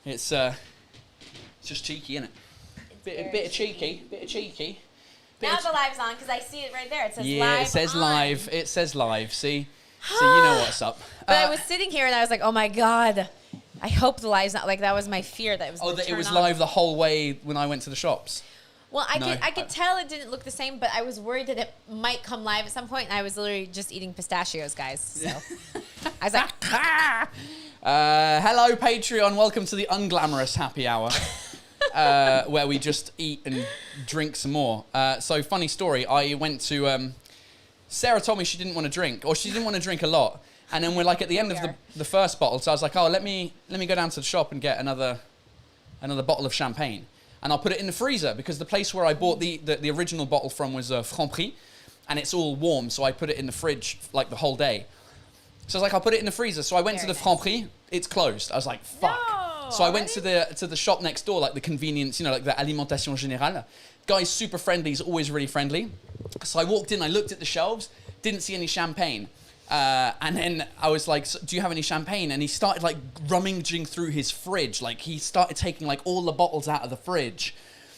It's just cheeky, isn't it? Bit of cheeky. Now the live's on because I see it right there. It says live. Yeah, it says live. It says live. See, so you know what's up. But I was sitting here and I was like, oh my god, I hope the live's not like that. Was my fear that it was. Oh, that it was live the whole way when I went to the shops. Well, I could tell it didn't look the same, but I was worried that it might come live at some point, and I was literally just eating pistachios, guys. So I was like, hello, Patreon. Welcome to the unglamorous happy hour, where we just eat and drink some more. So, funny story. I went to... Sarah told me she didn't want to drink, or she didn't want to drink a lot. And then we're like at the end of the first bottle, so I was like, oh, let me go down to the shop and get another bottle of champagne. And I'll put it in the freezer because the place where I bought the original bottle from was Franprix, and it's all warm, so I put it in the fridge like the whole day. So I was like, I'll put it in the freezer. So I went to the Franprix, it's closed. I was like, fuck. No, so I went to the shop next door, like the convenience, you know, like the Alimentation Générale. Guy's super friendly, he's always really friendly. So I walked in, I looked at the shelves, didn't see any champagne. And then I was like, do you have any champagne? And he started like rummaging through his fridge. Like he started taking like all the bottles out of the fridge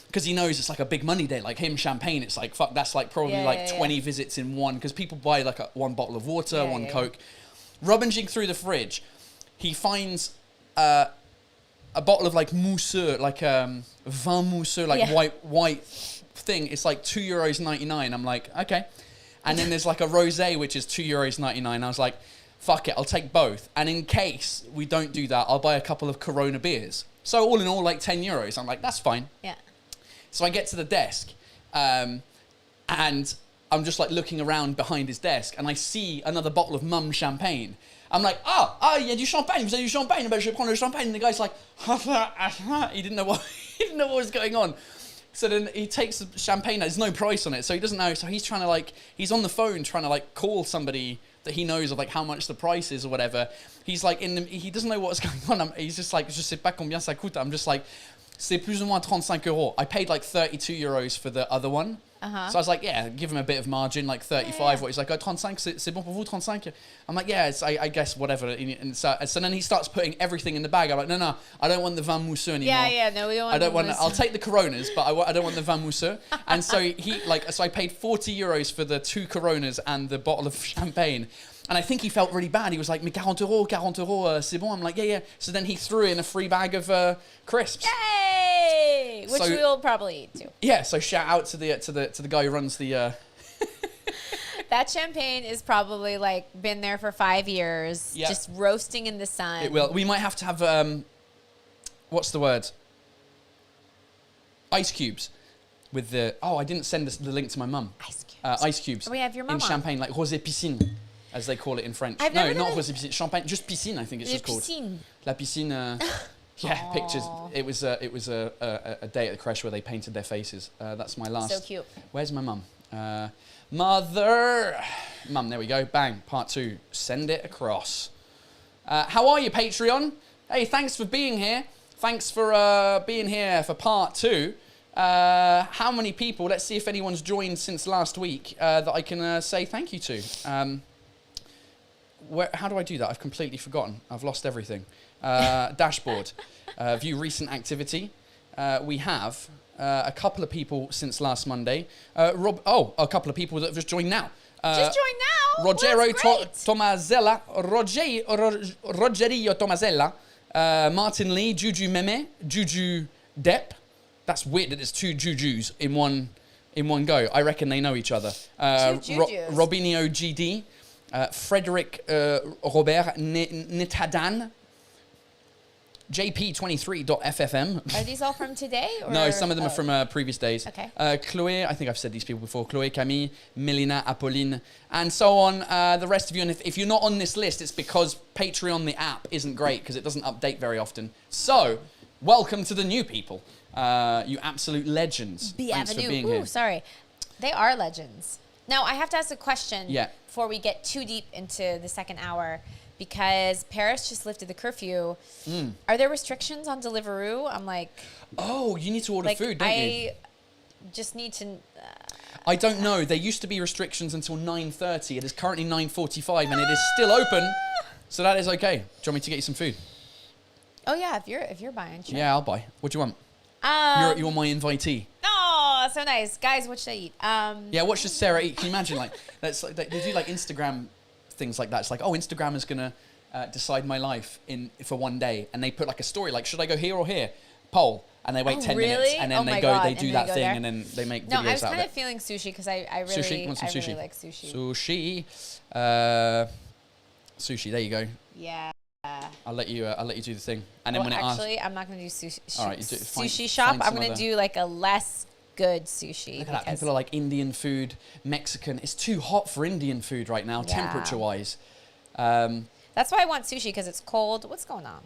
because he knows it's like a big money day. Like him, champagne, it's like, fuck, that's like probably 20 visits in one because people buy like one bottle of water, one Coke. Rummaging through the fridge, he finds a bottle of like mousseux, like vin mousseux, like white thing. It's like €2.99. I'm like, okay. And then there's like a rosé, which is €2.99. I was like, fuck it, I'll take both. And in case we don't do that, I'll buy a couple of Corona beers. So all in all, like €10. I'm like, that's fine. Yeah. So I get to the desk, and I'm just like looking around behind his desk, and I see another bottle of Mum champagne. I'm like, il y a du champagne, vous avez du champagne, ben je vais prendre le champagne. And the guy's like, he didn't know what was going on. So then he takes the champagne, there's no price on it, so he doesn't know. So he's trying to like, he's on the phone trying to like call somebody that he knows of like how much the price is or whatever. He's like he doesn't know what's going on. He's just like, je sais pas combien ça coûte. I'm just like, c'est plus ou moins 35 euros. I paid like €32 for the other one. So I was like, yeah, give him a bit of margin, like 35. What he's like, oh, 35, c'est bon pour vous, 35? I'm like, yeah, it's, I guess, whatever. And so then he starts putting everything in the bag. I'm like, no, I don't want the vin mousseux anymore. No, we don't want I'll take the Coronas, but I don't want the vin mousseux. And so so I paid €40 for the 2 Coronas and the bottle of champagne. And I think he felt really bad. He was like, mais 40 euros, c'est bon. I'm like, yeah. So then he threw in a free bag of crisps. Yay! Which we will probably eat too. Yeah, so shout out to the guy who runs the... That champagne is probably like been there for 5 years, just roasting in the sun. It will. We might have to have, what's the word? Ice cubes. With the... Oh, I didn't send the link to my mum. Ice cubes. Ice cubes. We have your mum in champagne, like rosé piscine, as they call it in French. No, not rosé piscine. Champagne, just piscine, I think it's just called. Piscine. La piscine. Yeah, pictures. It was a day at the creche where they painted their faces. That's my last. So cute. Where's my mum? Mother. Mum, there we go. Bang. Part 2. Send it across. How are you, Patreon? Hey, thanks for being here. Thanks for being here for part 2. How many people, let's see if anyone's joined since last week, that I can say thank you to. How do I do that? I've completely forgotten. I've lost everything. Dashboard. View recent activity. We have a couple of people since last Monday. A couple of people that have just joined now. Just joined now? Rogero Tomazella. Rogerio Tomazella. Martin Lee, Juju Meme, Juju Depp. That's weird that there's 2 Jujus in one go. I reckon they know each other. Robinho GD, Frederick Robert Nitadan, JP23.ffm. Are these all from today? Or? No, some of them are from previous days. Okay. Chloé, I think I've said these people before. Chloé, Camille, Melina, Apolline, and so on. The rest of you, and if you're not on this list, it's because Patreon, the app, isn't great because it doesn't update very often. So, welcome to the new people. You absolute legends. Thanks for being here. Sorry. They are legends. Now, I have to ask a question before we get too deep into the second hour, because Paris just lifted the curfew. Are there restrictions on Deliveroo? I'm like... Oh, you need to order food, don't you? I just need to... I don't know. There used to be restrictions until 9:30. It is currently 9:45 and it is still open. So that is okay. Do you want me to get you some food? Oh yeah, if you're buying. Sure. Yeah, I'll buy. What do you want? You're my invitee. Oh, so nice, guys. What should I eat? Yeah, what should Sarah eat? Can you imagine? Like, they do like Instagram things like that. It's like, oh, Instagram is gonna decide my life for one day, and they put like a story like, should I go here or here? Poll, and they wait 10 minutes, and then they go, they do that thing, and then they make videos out of it. No, I was kind of feeling sushi because I really, sushi? Want some sushi? really like sushi. Sushi. There you go. Yeah. I'll let you do the thing, and then when it actually, I'm not gonna do sushi. All right, sushi shop. I'm gonna do like a less good sushi. Look at that. People are like Indian food, Mexican. It's too hot for Indian food right now, temperature-wise. That's why I want sushi because it's cold. What's going on?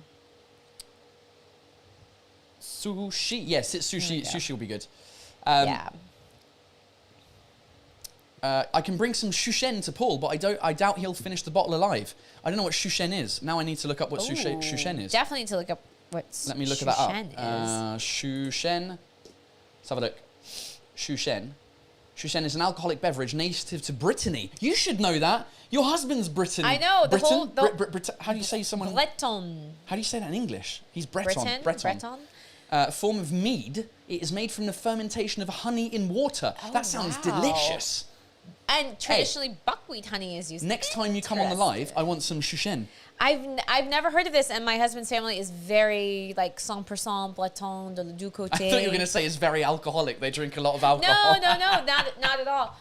Sushi. Yes, it's sushi. Sushi will be good. Yeah. I can bring some shushen to Paul, but I doubt he'll finish the bottle alive. I don't know what shushen is. Now I need to look up what shushen is. Definitely need to look up what Let me look that up. Shushen. Let's have a look. Shushen. Shushen is an alcoholic beverage native to Brittany. You should know that. Your husband's Britain. I know. Britain? How do you say someone? Breton. How do you say that in English? He's Breton. Breton. Form of mead. It is made from the fermentation of honey in water. That sounds delicious. And traditionally, buckwheat honey is used. Next time you come on the live, I want some shushen. I've never heard of this, and my husband's family is very like 100% Breton de du côté. I thought you were going to say it's very alcoholic. They drink a lot of alcohol. No, not at all.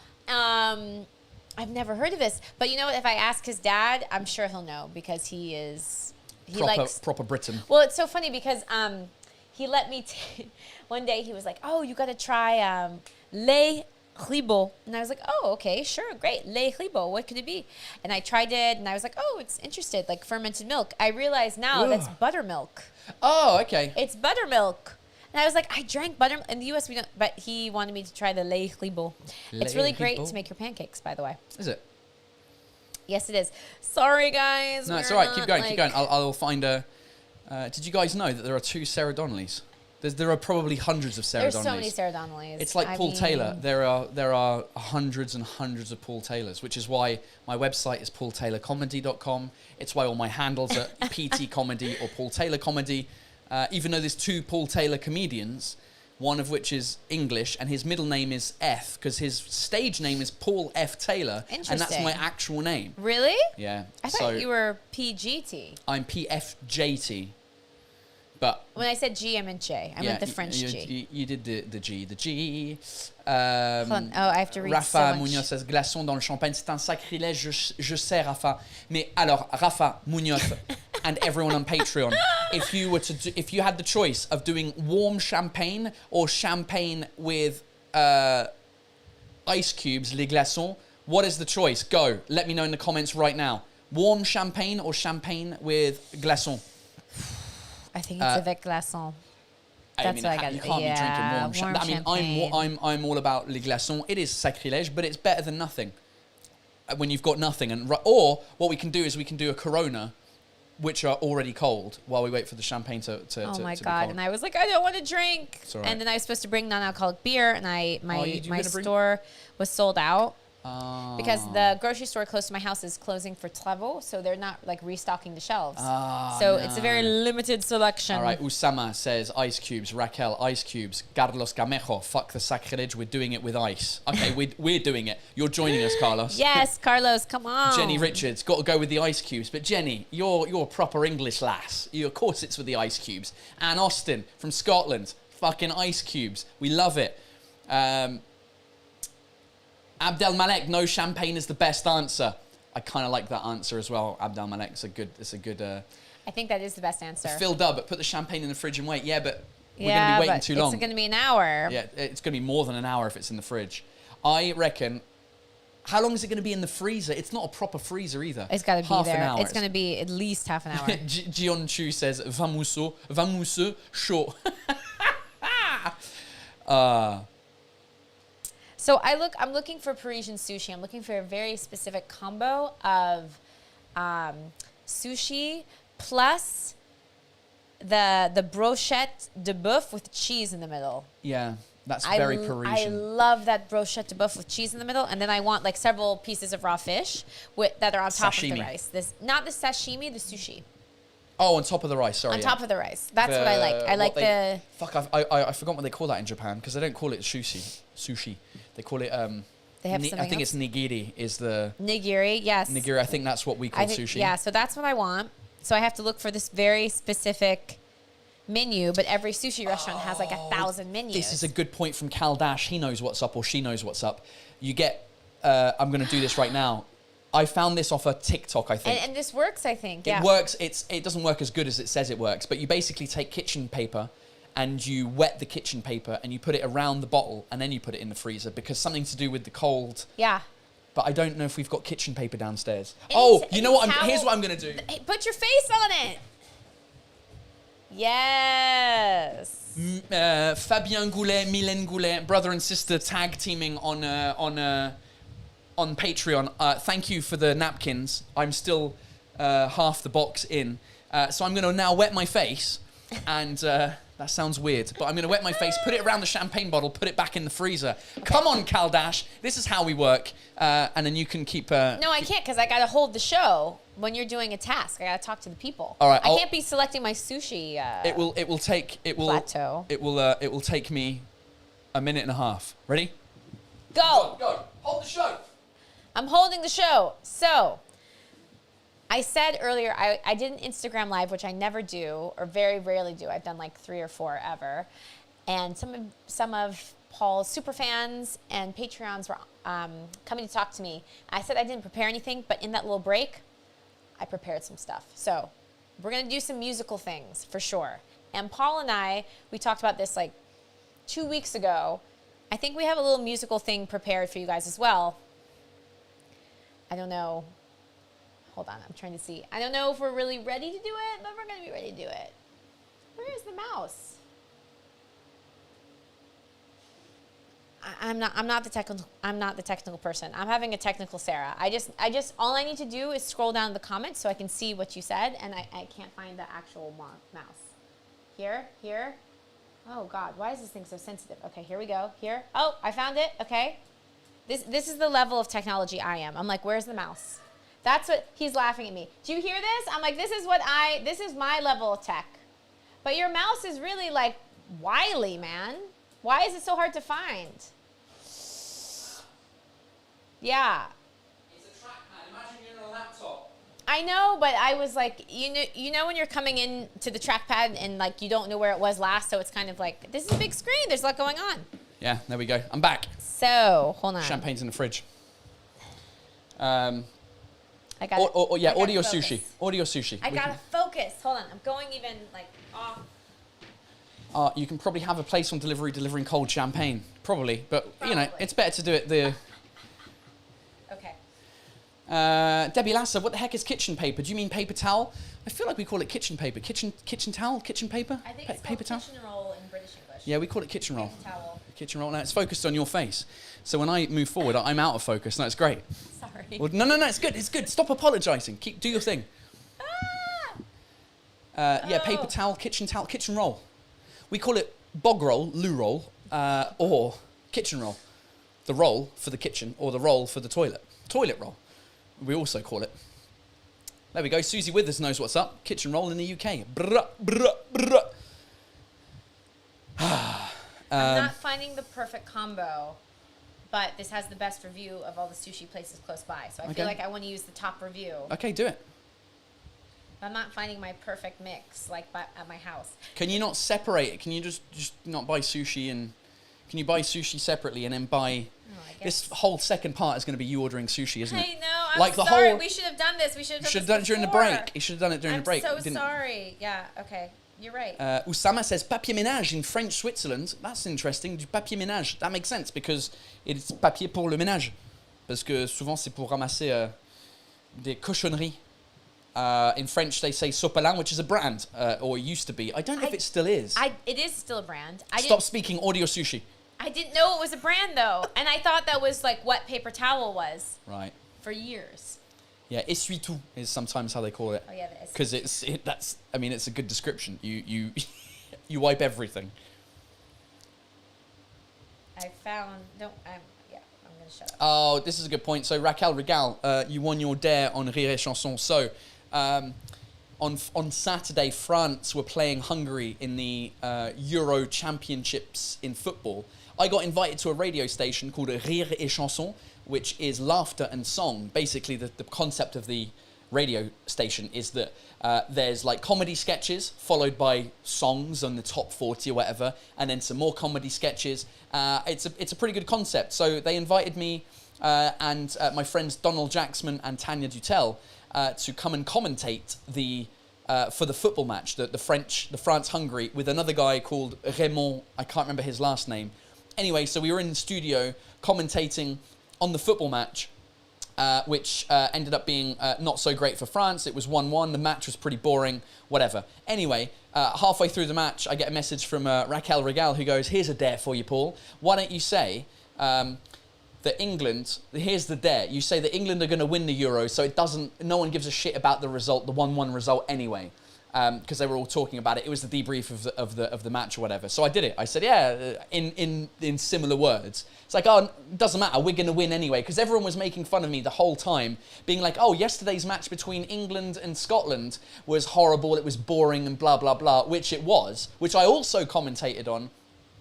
I've never heard of this, but you know what? If I ask his dad, I'm sure he'll know because he likes proper Britain. Well, it's so funny because he let me. One day he was like, "Oh, you got to try lait Hribo," and I was like, "Oh, okay, sure, great. Lait Hribo, what could it be?" And I tried it, and I was like, "Oh, it's interesting, like fermented milk." I realize now that's buttermilk. Oh, okay. It's buttermilk. And I was like, I drank butter in the U.S. We don't, but he wanted me to try the lait Hribo. It's really great to make your pancakes, by the way. Is it? Yes, it is. Sorry, guys. No, it's all right. Keep going. I'll find a. Did you guys know that there are 2 Sarah Donnellys? There are probably hundreds of Sarah Donnellys. There's so many Sarah Donnellys. It's like Paul Taylor. There are hundreds and hundreds of Paul Taylors, which is why my website is paultaylorcomedy.com. It's why all my handles are PT Comedy or Paul Taylor Comedy. Even though there's 2 Paul Taylor comedians, one of which is English, and his middle name is F, because his stage name is Paul F. Taylor, and that's my actual name. Really? Yeah. I thought you were PGT. I'm PFJT. But when I said G, I meant J. I meant the French G. You did the G. The G. I have to read Rafa so much. Munoz says glaçon dans le champagne. C'est un sacrilège. Je sais, Rafa. Mais alors, Rafa Munoz and everyone on Patreon, if you had the choice of doing warm champagne or champagne with ice cubes, les glaçons, what is the choice? Go. Let me know in the comments right now. Warm champagne or champagne with glaçons? I think it's avec glaçons. That's what I got. You can't be drinking warm champagne. I mean, I'm all about les glaçons. It is sacrilège, but it's better than nothing. When you've got nothing, or what we can do is we can do a Corona, which are already cold, while we wait for the champagne to oh my to God! Be cold. And I was like, I don't want to drink. All right. And then I was supposed to bring non-alcoholic beer, and my store was sold out. Because the grocery store close to my house is closing for travaux, so they're not like restocking the shelves. It's a very limited selection. All right, Usama says ice cubes. Raquel, ice cubes. Carlos Gamejo, fuck the sacrilege. We're doing it with ice. Okay, we're doing it. You're joining us, Carlos. Yes, Carlos, come on. Jenny Richards, got to go with the ice cubes. But Jenny, you're a proper English lass. Of course it's with the ice cubes. Anne Austin from Scotland, fucking ice cubes. We love it. Abdel Malek, no champagne is the best answer. I kind of like that answer as well. Abdel Malek, it's a good. I think that is the best answer. Phil Dubb, put the champagne in the fridge and wait. Yeah, but we're going to be waiting too long. It's going to be an hour. Yeah, it's going to be more than an hour if it's in the fridge. I reckon. How long is it going to be in the freezer? It's not a proper freezer either. It's got to be half there. An hour. It's going to be at least half an hour. Jion Chu says, vamousseux, chaud. So I'm looking for Parisian sushi. I'm looking for a very specific combo of sushi plus the brochette de boeuf with cheese in the middle. Yeah, that's very Parisian. I love that brochette de boeuf with cheese in the middle, and then I want like several pieces of raw fish that are on top of the rice. Not the sashimi, the sushi. Oh, on top of the rice. Sorry. On top of the rice. That's what I like. I like the. Fuck! I forgot what they call that in Japan because they don't call it sushi. They call it. They have something I think else? it's nigiri. Is the Nigiri? Yes. nigiri? I think that's what we call sushi. Yeah. So that's what I want. So I have to look for this very specific menu, but every sushi restaurant has like 1,000 menus. This is a good point from Cal Dash. He knows what's up, or she knows what's up. You get. I'm going to do this right now. I found this off a TikTok, I think. And this works, I think. It works. It doesn't work as good as it says it works, but you basically take kitchen paper and you wet the kitchen paper and you put it around the bottle and then you put it in the freezer because something to do with the cold. Yeah. But I don't know if we've got kitchen paper downstairs. You know what? Here's what I'm going to do. Hey, put your face on it. Yes. Fabien Goulet, Mylène Goulet, brother and sister tag teaming on Patreon. Thank you for the napkins. I'm still half the box in. So I'm going to now wet my face. And that sounds weird. But I'm going to wet my face, put it around the champagne bottle, put it back in the freezer. Okay. Come on, Cal Dash. This is how we work. And then you can keep... No, I can't because I got to hold the show when you're doing a task. I got to talk to the people. All right. I can't be selecting my sushi plateau. It will take me a minute and a half. Ready? Go. Go. Hold the show. I'm holding the show. So, I said earlier, I did an Instagram Live, which I never do, or very rarely do. I've done like 3 or 4 ever. And some of Paul's super fans and Patreons were coming to talk to me. I said I didn't prepare anything, but in that little break, I prepared some stuff. So, we're going to do some musical things, for sure. And Paul and I, we talked about this like 2 weeks ago. I think we have a little musical thing prepared for you guys as well. I don't know. Hold on, I'm trying to see. I don't know if we're really ready to do it, but we're going to be ready to do it. Where is the mouse? I'm not the technical person. I'm having a technical Sarah. I just all I need to do is scroll down the comments so I can see what you said, and I can't find the actual mouse. Here. Oh God, why is this thing so sensitive? Okay, here we go. Here. Oh, I found it. Okay. This is the level of technology I am. I'm like, where's the mouse? That's what he's laughing at me. Do you hear this? I'm like, this is my level of tech. But your mouse is really like wily, man. Why is it so hard to find? Yeah. It's a trackpad. Imagine you're in a laptop. I know, but I was like, you know when you're coming in to the trackpad and like you don't know where it was last, so it's kind of like, this is a big screen. There's a lot going on. Yeah, there we go. I'm back. So, hold on. Champagne's in the fridge. I got audio sushi. Audio sushi. I gotta focus. Hold on. I'm going even like off. You can probably have a place on delivery delivering cold champagne. Probably. But, you know, it's better to do it the... Okay. Debbie Lasser, what the heck is kitchen paper? Do you mean paper towel? I feel like we call it kitchen paper. Kitchen towel? Kitchen paper? I think it's paper called towel? kitchen roll in British English. Yeah, we call it kitchen roll. Paper towel. Kitchen roll. Now, it's focused on your face. So when I move forward, I'm out of focus. No, it's great. Sorry. Well, no, it's good. It's good. Stop apologising. Do your thing. Yeah, paper towel, kitchen roll. We call it bog roll, loo roll, or kitchen roll. The roll for the kitchen, or the roll for the toilet. Toilet roll, we also call it. There we go. Susie Withers knows what's up. Kitchen roll in the UK. I'm not finding the perfect combo, but this has the best review of all the sushi places close by. So I feel like I want to use the top review. Okay, do it. I'm not finding my perfect mix like at my house. Can you not separate it? Can you just not buy sushi and... Can you buy sushi separately and then buy... This whole second part is going to be you ordering sushi, isn't it? I know. I'm sorry. We should have done this. We should have done it during the break. You should have done it during the break. I'm so sorry. Yeah, okay. You're right. Oussama says papier ménage in French Switzerland. That's interesting. Du papier ménage. That makes sense because it's papier pour le ménage. Parce que souvent c'est pour ramasser des cochonneries. In French they say Sopalin, which is a brand, or used to be. I don't know if it still is. It is still a brand. Stop speaking audio sushi. I didn't know it was a brand though, and I thought that was like what paper towel was. Right. For years. Yeah, essuie-tout is sometimes how they call it. Oh yeah, because it's a good description. You you wipe everything. I found I'm gonna shut up. Oh, this is a good point. So Raquel Regal, you won your dare on Rire et Chanson. So on Saturday, France were playing Hungary in the Euro Championships in football. I got invited to a radio station called Rire et Chanson, which is laughter and song. Basically, the concept of the radio station is that there's like comedy sketches followed by songs on the top 40 or whatever, and then some more comedy sketches. It's a pretty good concept. So they invited me and my friends Donald Jacksman and Tanya Dutel to come and commentate for the football match, the France-Hungary, with another guy called Raymond. I can't remember his last name. Anyway, so we were in the studio commentating on the football match, which ended up being not so great for France. It was 1-1. The match was pretty boring, whatever. Anyway, halfway through the match, I get a message from Raquel Regal, who goes, "Here's a dare for you, Paul. Why don't you say that England, here's the dare, you say that England are going to win the Euro, so no one gives a shit about the result, the 1-1 result anyway." Because they were all talking about it. It was the debrief of the match or whatever. So I did it. I said, yeah, in similar words. It's like, oh, it doesn't matter. We're going to win anyway. Because everyone was making fun of me the whole time, being like, oh, yesterday's match between England and Scotland was horrible. It was boring and blah, blah, blah, which it was, which I also commentated on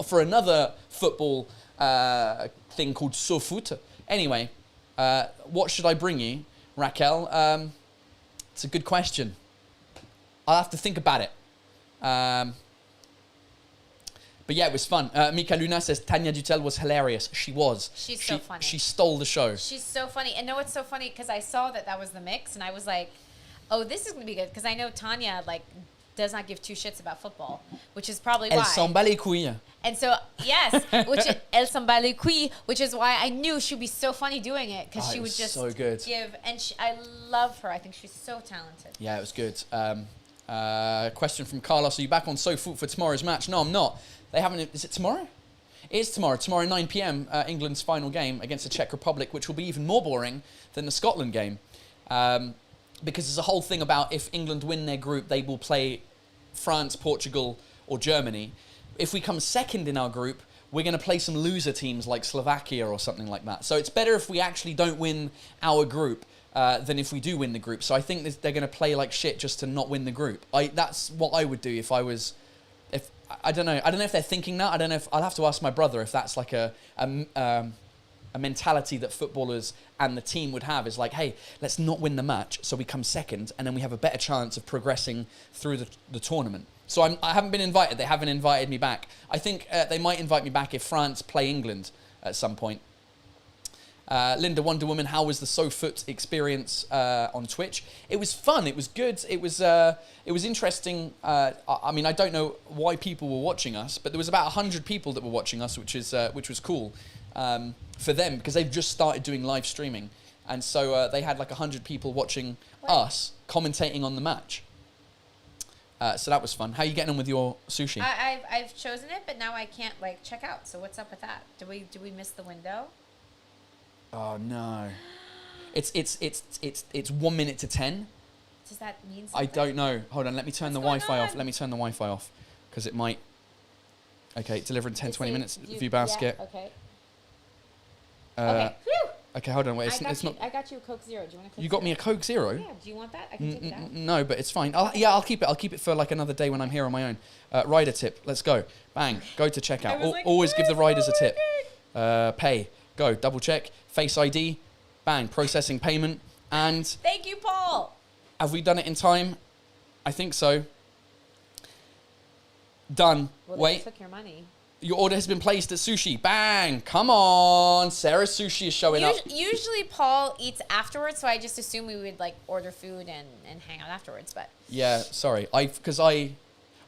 for another football thing called SoFoot. Anyway, what should I bring you, Raquel? It's a good question. I'll have to think about it. But yeah, it was fun. Mika Luna says Tanya Dutel was hilarious. She was. She's so funny. She stole the show. She's so funny. And know what's so funny? Because I saw that was the mix, and I was like, oh, this is going to be good. Because I know Tanya, does not give two shits about football, which is probably why. Elle s'en bat les couilles. And so, yes, elle s'en bat les couilles, which is why I knew she'd be so funny doing it, because she would just so good. give. And I love her. I think she's so talented. Yeah, it was good. Question from Carlos: are you back on SoFoot for tomorrow's match? No, I'm not. They haven't. Is it tomorrow? It is tomorrow. Tomorrow, 9 p.m. England's final game against the Czech Republic, which will be even more boring than the Scotland game, because there's a whole thing about if England win their group, they will play France, Portugal, or Germany. If we come second in our group, we're going to play some loser teams like Slovakia or something like that. So it's better if we actually don't win our group than if we do win the group. So I think they're going to play like shit just to not win the group. That's what I would do if I was... I don't know if they're thinking that. I don't know if... I'll have to ask my brother if that's like a mentality that footballers and the team would have, is like, hey, let's not win the match so we come second and then we have a better chance of progressing through the tournament. So I haven't been invited. They haven't invited me back. I think they might invite me back if France play England at some point. Linda Wonder Woman, how was the SoFoot experience on Twitch? It was fun. It was good. It was interesting. I mean, I don't know why people were watching us, but there was about 100 people that were watching us, which was cool for them, because they've just started doing live streaming, and so they had like 100 people watching us commentating on the match. So that was fun. How are you getting on with your sushi? I've chosen it, but now I can't check out. So what's up with that? Do we miss the window? Oh no, it's 1 minute to 10. Does that mean something? I don't know. Hold on, let me turn the Wi-Fi off. Let me turn the Wi-Fi off, because it might. Okay, deliver in 10-20 minutes. View basket. Yeah, okay. Okay. Phew. Okay, hold on. Wait, it's not. I got you a Coke Zero. Do you want a Coke You got me a Coke Zero? Yeah. Do you want that? I can take it out. No, but it's fine. I'll keep it. I'll keep it for like another day when I'm here on my own. Rider tip. Let's go. Bang. Go to checkout. Always give the riders a tip. Pay. Go. Double check. Face ID. Bang. Processing payment. And... Thank you, Paul. Have we done it in time? I think so. Done. Well, wait. They took your money. Your order has been placed at sushi. Bang. Come on. Sarah's sushi is showing up. Usually Paul eats afterwards, so I just assume we would order food and hang out afterwards. But yeah, sorry. Because I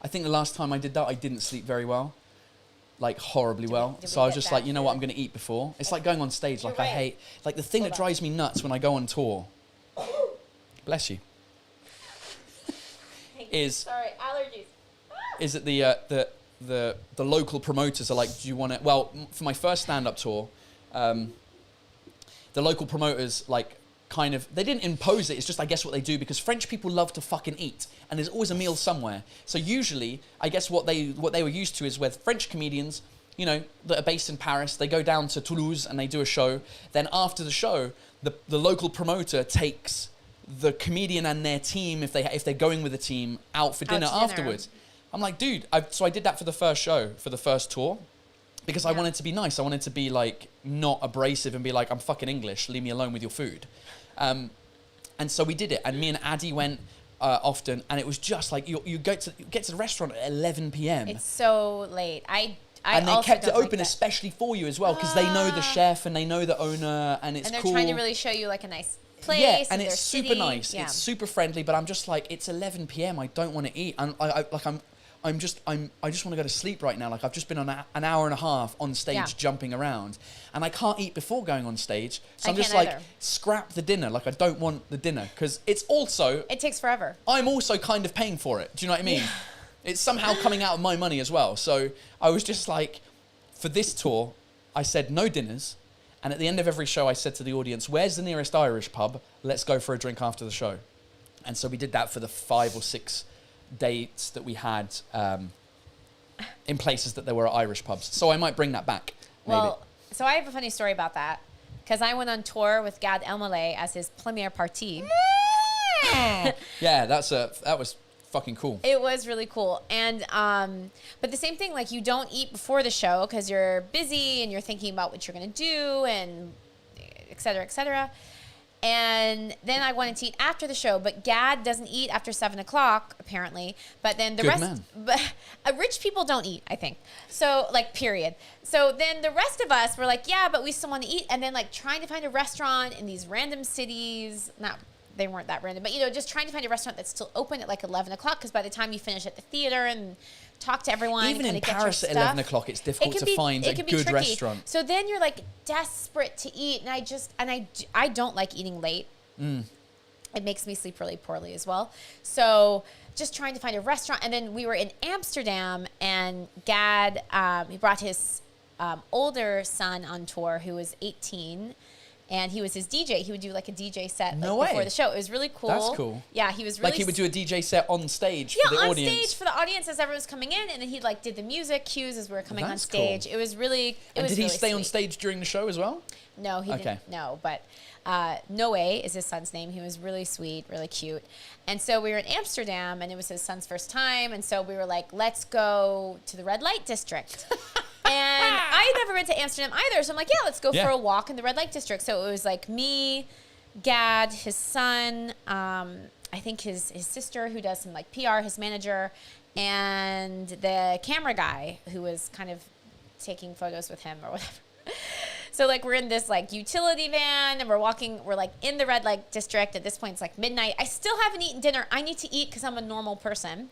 think the last time I did that, I didn't sleep very well. Like horribly well. So I was just like, you know what, I'm going to eat before. It's like going on stage. Like, I hate... Like, the thing that drives me nuts when I go on tour... Bless you. is... Sorry, allergies. Is that the local promoters are like, do you want to... Well, for my first stand-up tour, the local promoters, kind of... They didn't impose it. It's just, I guess, what they do, because French people love to fucking eat. And there's always a meal somewhere. So usually, I guess what they were used to is where French comedians, you know, that are based in Paris, they go down to Toulouse and they do a show. Then after the show, the local promoter takes the comedian and their team, if they're going with a team, out for dinner afterwards. I'm like, dude, so I did that for the first show, for the first tour, because I wanted to be nice. I wanted to be like not abrasive and be like, I'm fucking English, leave me alone with your food. And so we did it, and me and Addy went often, and it was just like you get to the restaurant at 11 p.m. It's so late. And they kept it open especially for you as well, because they know the chef and they know the owner, and it's cool. And they're trying to really show you like a nice place. Yeah, and it's super nice. Yeah. It's super friendly, but I'm just like, it's 11 p.m. I don't want to eat, and I just want to go to sleep right now. Like, I've just been on an hour and a half on stage jumping around, and I can't eat before going on stage. So I'm just like, scrap the dinner. Like, I don't want the dinner, because it takes forever. I'm also kind of paying for it. Do you know what I mean? It's somehow coming out of my money as well. So I was just like, for this tour, I said no dinners. And at the end of every show, I said to the audience, where's the nearest Irish pub? Let's go for a drink after the show. And so we did that for the 5 or 6 dates that we had in places that there were Irish pubs. So I might bring that back, maybe. Well, so I have a funny story about that, because I went on tour with Gad Elmaleh as his première partie. Yeah, that was fucking cool. It was really cool. And but the same thing, like, you don't eat before the show because you're busy and you're thinking about what you're going to do, and et cetera, et cetera. And then I wanted to eat after the show, but Gad doesn't eat after 7 o'clock, apparently. But then the rich people don't eat, I think. So, like, period. So then the rest of us were like, yeah, but we still want to eat. And then, like, trying to find a restaurant in these random cities, they weren't that random, but, you know, just trying to find a restaurant that's still open at like 11 o'clock, because by the time you finish at the theater and talk to everyone, even in Paris at 11 o'clock, it's difficult to find a good restaurant. So then you're like desperate to eat, and I don't like eating late. It makes me sleep really poorly as well. So just trying to find a restaurant, and then we were in Amsterdam, and Gad he brought his older son on tour, who was 18. And he was his DJ. He would do like a DJ set before the show. It was really cool. That's cool. Yeah, he was really... Like, he would do a DJ set on stage for the audience. Yeah, on stage for the audience as everyone was coming in. And then he like did the music cues as we were coming on stage. Cool. It was really... Did he stay on stage during the show as well? No, he didn't. No, but Noe is his son's name. He was really sweet, really cute. And so we were in Amsterdam, and it was his son's first time. And so we were like, let's go to the red light district. And I had never been to Amsterdam either. So I'm like, yeah, let's go for a walk in the red light district. So it was like me, Gad, his son, I think his sister who does some like PR, his manager, and the camera guy who was kind of taking photos with him or whatever. So like we're in this like utility van, and we're like in the red light district. At this point it's like midnight. I still haven't eaten dinner. I need to eat because I'm a normal person.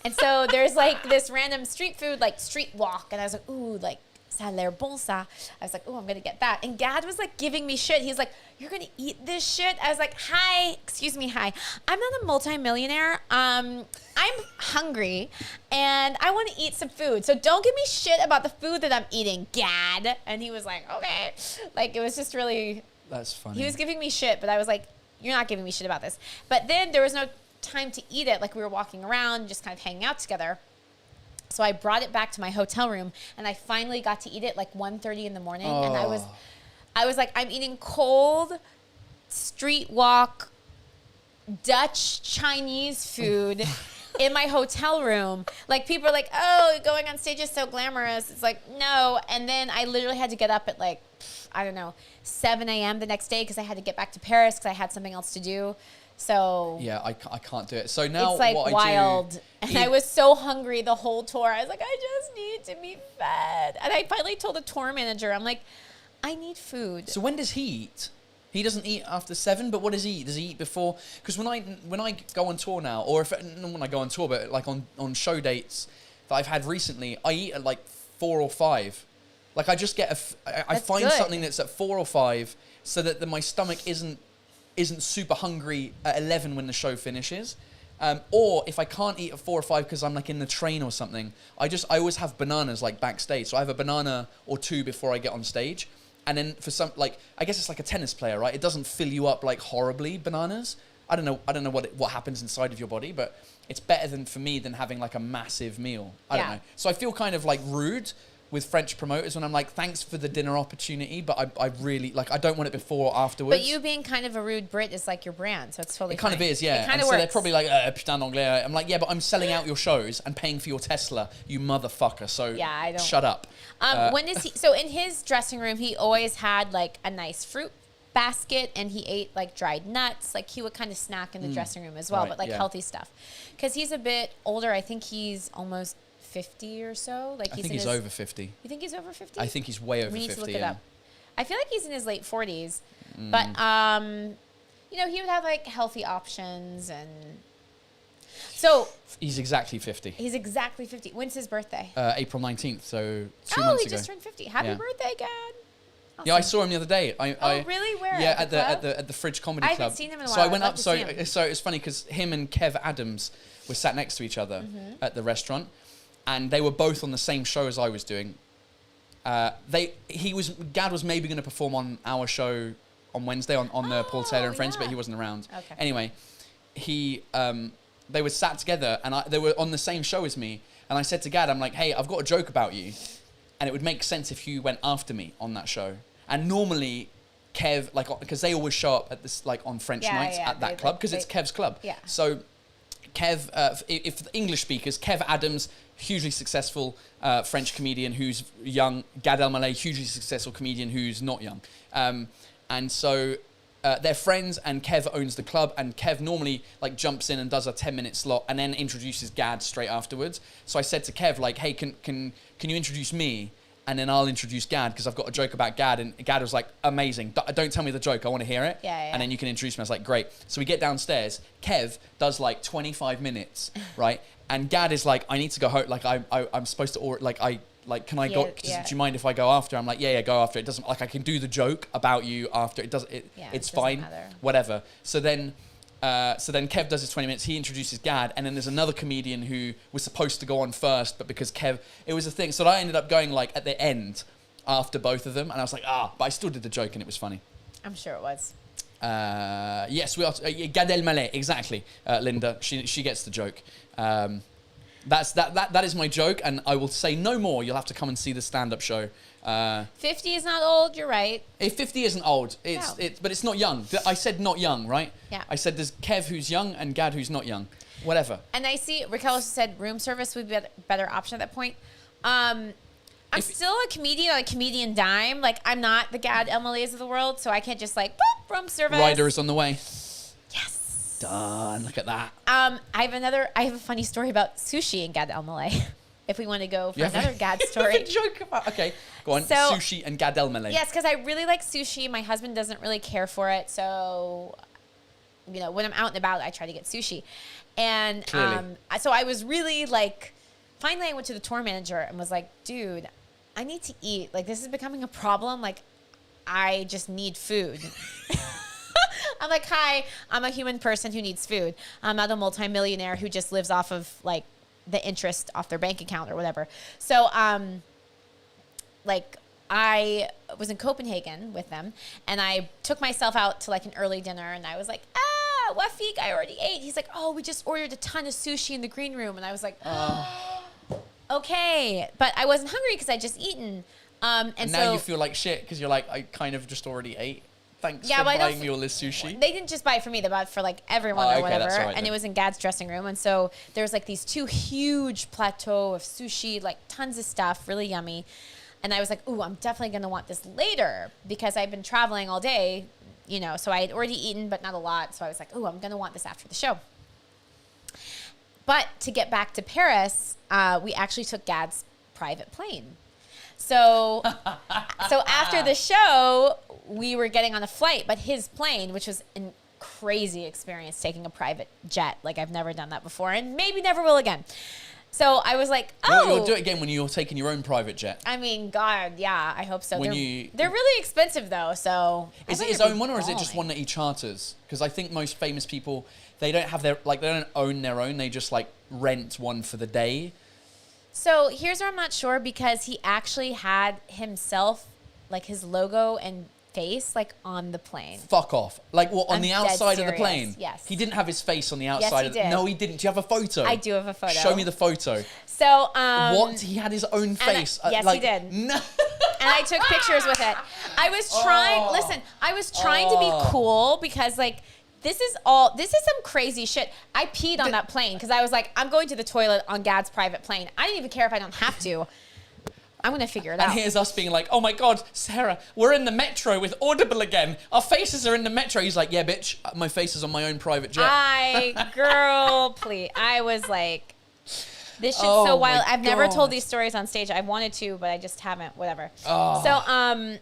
And so there's like this random street food, like street walk. And I was like, ooh, like, ça a l'air bon ça. I was like, ooh, I'm going to get that. And Gad was like giving me shit. He's like, you're going to eat this shit? I was like, hi, excuse me, hi. I'm not a multimillionaire. I'm hungry and I want to eat some food. So don't give me shit about the food that I'm eating, Gad. And he was like, okay. Like, it was just really... That's funny. He was giving me shit, but I was like, you're not giving me shit about this. But then there was no time to eat it. Like, we were walking around, just kind of hanging out together. So I brought it back to my hotel room, and I finally got to eat it like 1:30 in the morning. Oh. And I was like, I'm eating cold street walk Dutch Chinese food in my hotel room. Like, people are like, oh, going on stage is so glamorous. It's like, no. And then I literally had to get up at like, I don't know, 7 a.m. the next day because I had to get back to Paris because I had something else to do. So yeah, I can't do it. So now it's like what wild. And I was so hungry the whole tour. I was like, I just need to be fed. And I finally told the tour manager, I'm like, I need food. So when does he eat? He doesn't eat after 7, but what does he eat? Does he eat before? Because when I go on tour now, or not when I go on tour, but like on show dates that I've had recently, I eat at like 4 or 5. Like, I just get I find something that's at 4 or 5 so that my stomach isn't super hungry at 11 when the show finishes. Or if I can't eat at 4 or 5 because I'm like in the train or something, I always have bananas like backstage. So I have a banana or 2 before I get on stage. And then for some, like, I guess it's like a tennis player, right? It doesn't fill you up like horribly, bananas. I don't know what happens inside of your body, but it's better for me than having like a massive meal. I don't know. So I feel kind of like rude with French promoters when I'm like, thanks for the dinner opportunity, but I really, like, I don't want it before or afterwards. But you being kind of a rude Brit is like your brand, so it's totally fine. It kind of is, yeah. It kind of so works. they're probably like, putain anglais. I'm like, yeah, but I'm selling out your shows and paying for your Tesla, you motherfucker. So yeah, I don't. Shut up. When is he? So in his dressing room, he always had like a nice fruit basket, and he ate like dried nuts. Like he would kind of snack in the dressing room as well, but like healthy stuff. Because he's a bit older. I think he's almost 50 or so. Like I think he's over 50. You think he's over 50? I think he's way over 50. We need to look it up. I feel like he's in his late 40s. But you know, he would have like healthy options, and so he's exactly 50. He's exactly 50. When's his birthday? April 19th, so 2 months ago. Oh, he just turned 50. Happy birthday, Gad. Awesome. Yeah, I saw him the other day. Really? Where? Yeah, at the Fridge Comedy Club. I haven't seen him in a while. So I went up. So it's funny because him and Kev Adams were sat next to each other at the restaurant, and they were both on the same show as I was doing. Gad was maybe going to perform on our show on Wednesday on the Paul Taylor and Friends, but he wasn't around. Okay. Anyway, they were sat together, and they were on the same show as me. And I said to Gad, I'm like, hey, I've got a joke about you, and it would make sense if you went after me on that show. And normally, Kev, like, because they always show up at this, like, on French nights at that club, because it's Kev's club. Yeah. So Kev, if the English speakers, Kev Adams, hugely successful French comedian who's young. Gad Elmaleh, hugely successful comedian who's not young. And so they're friends, and Kev owns the club, and Kev normally like jumps in and does a 10-minute slot and then introduces Gad straight afterwards. So I said to Kev, like, hey, can you introduce me? And then I'll introduce Gad, because I've got a joke about Gad. And Gad was like, amazing. Don't tell me the joke. I want to hear it. Yeah. And then you can introduce me. I was like, great. So we get downstairs. Kev does like 25 minutes, right? And Gad is like, I need to go home. Like, I'm supposed to order, can I go? Do you mind if I go after? I'm like, yeah, go after. It doesn't, like, I can do the joke about you after. It's fine. Matter. Whatever. So then Kev does his 20 minutes, he introduces Gad, and then there's another comedian who was supposed to go on first, but because Kev, it was a thing. So I ended up going like at the end after both of them, and I was like, but I still did the joke, and it was funny. I'm sure it was. Yes, we are. Gad Elmaleh, exactly. Linda, she gets the joke. That is my joke, and I will say no more. You'll have to come and see the stand-up show. 50 is not old. You're right. 50 isn't old. But it's not young. I said not young, right? Yeah. I said there's Kev who's young and Gad who's not young. Whatever. And I see Raquel said room service would be a better option at that point. I'm still a comedian, like comedian dime. Like, I'm not the Gad Elmalehs of the world, so I can't just like boop, room service. Rider is on the way. Yes. Done. Look at that. I have a funny story about sushi and Gad Elmaleh. If we want to go for another Gad story. You have a joke about, okay, go on. So, sushi and Gad Elmaleh. Yes, because I really like sushi. My husband doesn't really care for it, so when I'm out and about, I try to get sushi. And so I was really like, finally I went to the tour manager and was like, dude, I need to eat. Like, this is becoming a problem. Like, I just need food. I'm like, hi, I'm a human person who needs food. I'm not a multimillionaire who just lives off of like the interest off their bank account or whatever. So, like, I was in Copenhagen with them, and I took myself out to like an early dinner, and I was like, Wafik, I already ate. He's like, oh, we just ordered a ton of sushi in the green room. And I was like, okay. But I wasn't hungry because I just eaten. And now so you feel like shit because you're like, I kind of just already ate. Thanks for buying me all this sushi. They didn't just buy it for me. They bought it for like everyone or whatever. That's right, and it was in Gad's dressing room. And so there was like these 2 huge plateaux of sushi, like tons of stuff, really yummy. And I was like, ooh, I'm definitely going to want this later because I've been traveling all day, so I had already eaten, but not a lot. So I was like, ooh, I'm going to want this after the show. But to get back to Paris, we actually took Gad's private plane. So after the show, we were getting on a flight, but his plane, which was a crazy experience, taking a private jet. Like, I've never done that before and maybe never will again. So I was like, oh. You'll do it again when you're taking your own private jet. I mean, God, yeah, I hope so. They're really expensive, though, so. Is it his own one, or is it just one that he charters? Because I think most famous people, they don't own their own. They just, like, rent one for the day. So here's where I'm not sure, because he actually had himself, like his logo and face like on the plane. Fuck off. Like what, on the outside of the plane? Yes. He didn't have his face on the outside. Yes, he did. No, he didn't. Do you have a photo? I do have a photo. Show me the photo. So, what? He had his own face? Yes, he did. No. And I took pictures with it. I was trying, I was trying to be cool because like, this is some crazy shit. I peed on that plane because I was like, I'm going to the toilet on Gad's private plane. I didn't even care if I don't have to. I'm going to figure it out. And here's us being like, oh my God, Sarah, we're in the metro with Audible again. Our faces are in the metro. He's like, yeah, bitch, my face is on my own private jet. Girl, please. I was like, this shit's so wild. I've never told these stories on stage. I wanted to, but I just haven't, whatever. Oh.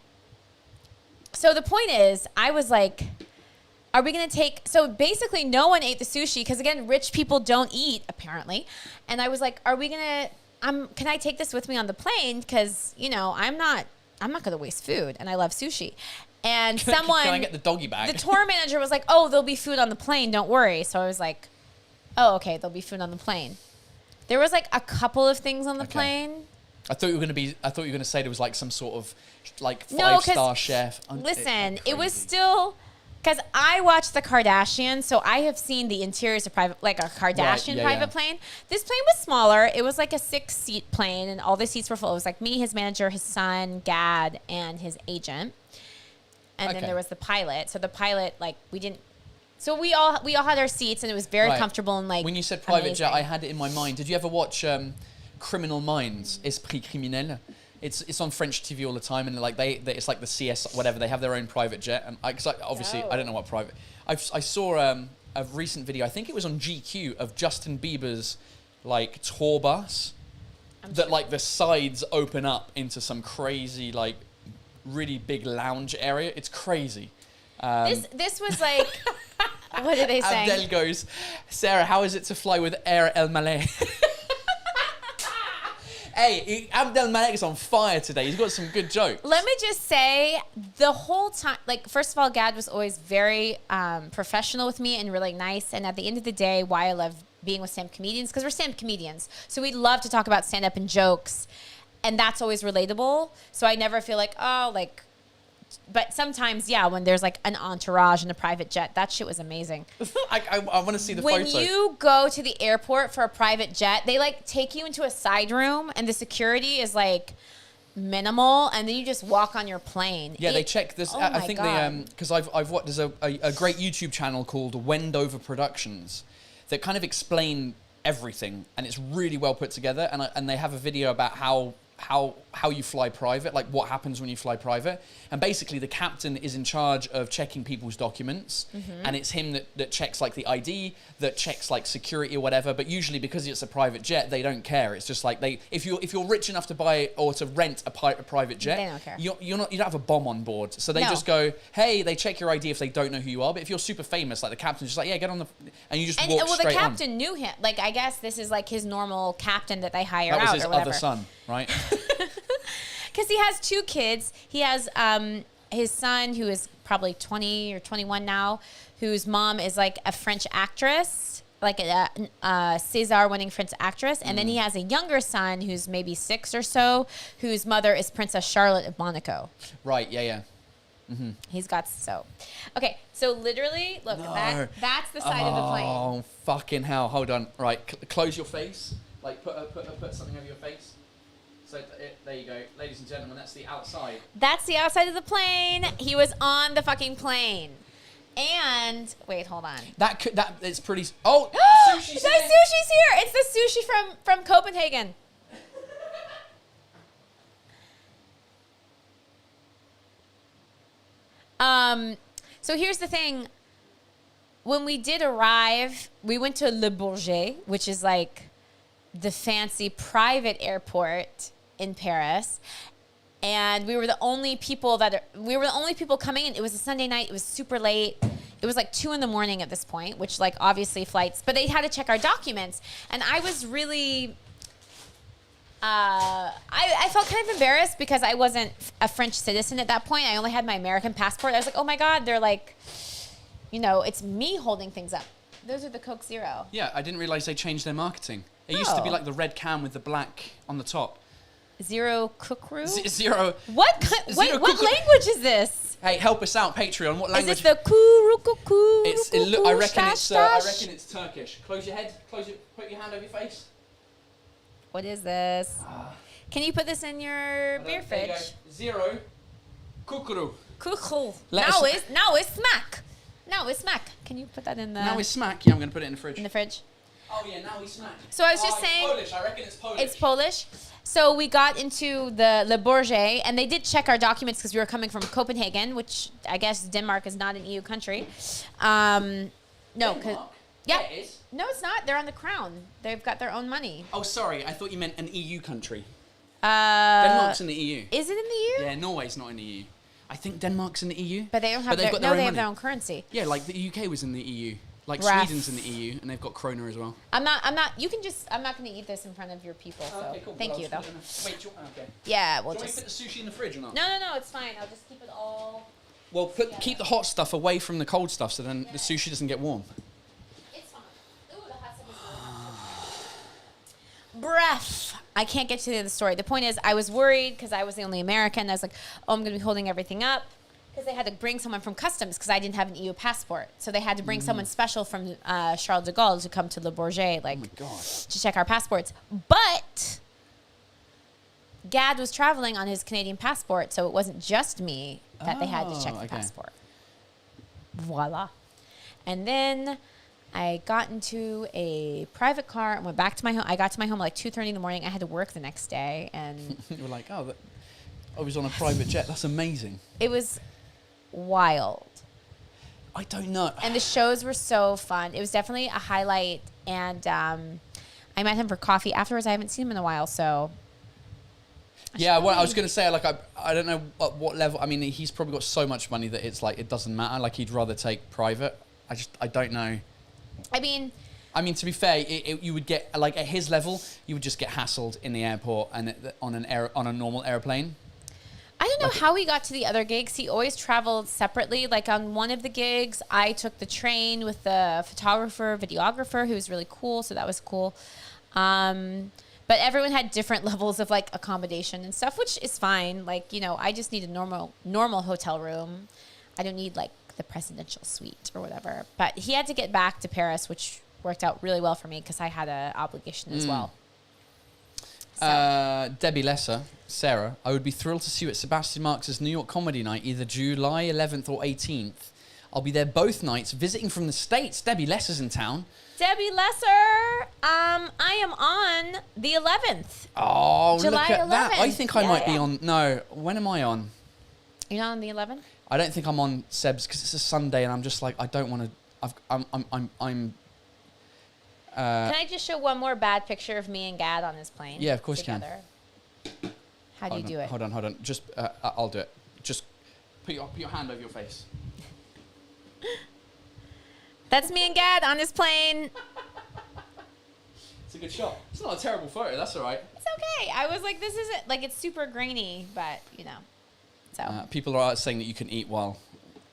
So the point is, I was like, are we going to take... So basically, no one ate the sushi because, again, rich people don't eat, apparently. And I was like, are we going to... can I take this with me on the plane? Because, you know, I'm not going to waste food, and I love sushi. And Can I get the doggy bag? The tour manager was like, oh, there'll be food on the plane. Don't worry. So I was like, oh, okay, there'll be food on the plane. There was like a couple of things on the plane. I thought you were going to say there was like some sort of like 5-star chef. Listen, it was still... Because I watched the Kardashians, so I have seen the interiors of a Kardashian private plane. This plane was smaller. It was like a 6-seat plane, and all the seats were full. It was like me, his manager, his son, Gad, and his agent. And then there was the pilot. So the pilot, like, we didn't... So we all had our seats, and it was very comfortable and, like, when you said private jet, I had it in my mind. Did you ever watch Criminal Minds, Esprit Criminel? It's on French TV all the time, and like it's like the CS whatever. They have their own private jet, and I don't know what private. I saw a recent video. I think it was on GQ of Justin Bieber's like tour bus like the sides open up into some crazy like really big lounge area. It's crazy. This was like what are they saying? Abdel goes, Sarah, how is it to fly with Air El Malay? Hey, Abdel Malek's on fire today. He's got some good jokes. Let me just say, the whole time, like, first of all, Gad was always very professional with me and really nice. And at the end of the day, why I love being with stand-up comedians, because we're stand-up comedians. So we love to talk about stand-up and jokes. And that's always relatable. So I never feel like, oh, like... But sometimes, yeah, when there's like an entourage in a private jet, that shit was amazing. I want to see the photo. When you go to the airport for a private jet, they like take you into a side room and the security is like minimal, and then you just walk on your plane. Yeah, they check this. I think they because I've watched, there's a great YouTube channel called Wendover Productions that kind of explain everything, and it's really well put together. And they have a video about how you fly private, like what happens when you fly private. And basically the captain is in charge of checking people's documents, and it's him that checks like the ID, that checks like security or whatever. But usually because it's a private jet, they don't care. It's just like if you're rich enough to buy or to rent a private jet, they don't care. You don't have a bomb on board. So they just go, hey, they check your ID if they don't know who you are. But if you're super famous, like the captain's just like, yeah, get on and you just walk straight on. The captain knew him. Like, I guess this is like his normal captain that they hire out. That was his or whatever. other son, right? Because he has 2 kids. He has his son, who is probably 20 or 21 now, whose mom is like a French actress, like a César-winning French actress. And then he has a younger son who's maybe 6 or so, whose mother is Princess Charlotte of Monaco. Right, yeah. Mm-hmm. He's got okay, so literally, look, that's the side of the plane. Oh, fucking hell. Hold on. Right, close your face. Like, put something over your face. So there you go. Ladies and gentlemen, that's the outside. That's the outside of the plane. He was on the fucking plane. And, wait, hold on. That it's pretty... Oh, sushi's here. The sushi's here. It's the sushi from Copenhagen. So here's the thing. When we did arrive, we went to Le Bourget, which is like the fancy private airport in Paris, and we were the only people coming in. It was a Sunday night. It was super late. It was like 2 a.m. at this point, which like obviously flights, but they had to check our documents, and I was really. I felt kind of embarrassed because I wasn't a French citizen at that point. I only had my American passport. I was like, oh my God, they're like, it's me holding things up. Those are the Coke Zero. Yeah, I didn't realize they changed their marketing. It used to be like the red can with the black on the top. Zero kukru? Zero. What language is this? Hey, help us out, Patreon. What language? Is this the kurukuku? I reckon it's Turkish. Close your head. Put your hand over your face. What is this? Can you put this in your beer fridge? There you go. Zero. Kukuru. Kukru. Now it's smack. Now it's smack. Can you put that in the... Now it's smack. Yeah, I'm going to put it in the fridge. In the fridge. Oh yeah, now we smack. So I was just saying... It's Polish. I reckon it's Polish. It's Polish. So we got into the Le Bourget, and they did check our documents because we were coming from Copenhagen, which I guess Denmark is not an EU country. No, because... Yeah, it is. No, it's not. They're on the crown. They've got their own money. Oh, sorry. I thought you meant an EU country. Denmark's in the EU. Is it in the EU? Yeah, Norway's not in the EU. I think Denmark's in the EU. But they don't have they have their own currency. Yeah, like the UK was in the EU. Like Rough. Sweden's in the EU, and they've got krona as well. I'm not, you can just, I'm not going to eat this in front of your people, so Okay, cool. thank you, though. Wait, okay. Yeah, we'll Do you want me just... to put the sushi in the fridge or not? No, it's fine. I'll just keep it all... Well, keep the hot stuff away from the cold stuff so then the sushi doesn't get warm. It's fine. Ooh, the hot stuff is breath. I can't get to the end of the story. The point is, I was worried because I was the only American. I was like, oh, I'm going to be holding everything up. Because they had to bring someone from customs because I didn't have an EU passport. So they had to bring someone special from Charles de Gaulle to come to Le Bourget, like, to check our passports. But Gad was traveling on his Canadian passport, so it wasn't just me that they had to check the passport. Voila. And then I got into a private car and went back to my home. I got to my home like 2:30 in the morning. I had to work the next day. And you were like, I was on a private jet. That's amazing. It was wild. I don't know. And the shows were so fun. It was definitely a highlight. And I met him for coffee afterwards. I haven't seen him in a while, so... Yeah, well, I was going to say, like, I don't know what level... I mean, he's probably got so much money that it's like, it doesn't matter. Like, he'd rather take private. I don't know. I mean, to be fair, you would get, like, at his level, you would just get hassled in the airport and on a normal airplane. I don't know how he got to the other gigs. He always traveled separately. Like on one of the gigs, I took the train with the photographer, videographer, who was really cool. So that was cool. But everyone had different levels of like accommodation and stuff, which is fine. Like, you know, I just need a normal hotel room. I don't need like the presidential suite or whatever. But he had to get back to Paris, which worked out really well for me because I had an obligation as well. So. Debbie Lesser, Sarah, I would be thrilled to see you at Sebastian Marks' New York Comedy Night, either July 11th or 18th. I'll be there both nights, visiting from the States. Debbie Lesser's in town. Debbie Lesser, I am on the 11th. Oh, July look at 11th. that. I think I might be on... No, when am I on? You're not on the 11th? I don't think I'm on Seb's because it's a Sunday and I'm just like, I don't want to... I'm can I just show one more bad picture of me and Gad on this plane? Yeah, of course together? You can. How do you do it? Hold on. Just, I'll do it. Just put your hand over your face. That's me and Gad on this plane. It's a good shot. It's not a terrible photo. That's all right. It's okay. I was like, this isn't like it's super grainy, but you know. So people are saying that you can eat while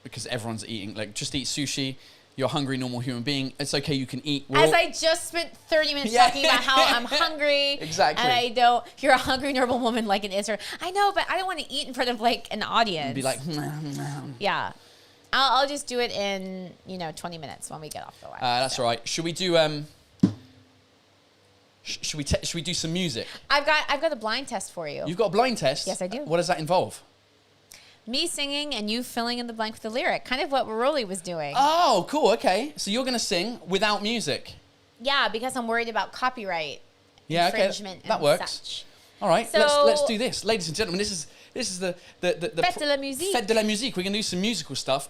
because everyone's eating. Like, just eat sushi. You're a hungry, normal human being. It's okay. You can eat. As I just spent 30 minutes talking about how I'm hungry. Exactly. And I don't. You're a hungry, normal woman like an Israel. I know, but I don't want to eat in front of like an audience. And be like, yeah. I'll just do it in 20 minutes when we get off the line. That's all right. Should we do should we do some music? I've got a blind test for you. You've got a blind test? Yes, I do. What does that involve? Me singing and you filling in the blank with the lyric. Kind of what Rolly was doing. Oh, cool. Okay. So you're going to sing without music. Yeah, because I'm worried about copyright infringement that and works. such. All right. So, let's do this. Ladies and gentlemen, this is the Fête de la musique. Fête de la musique. We're going to do some musical stuff.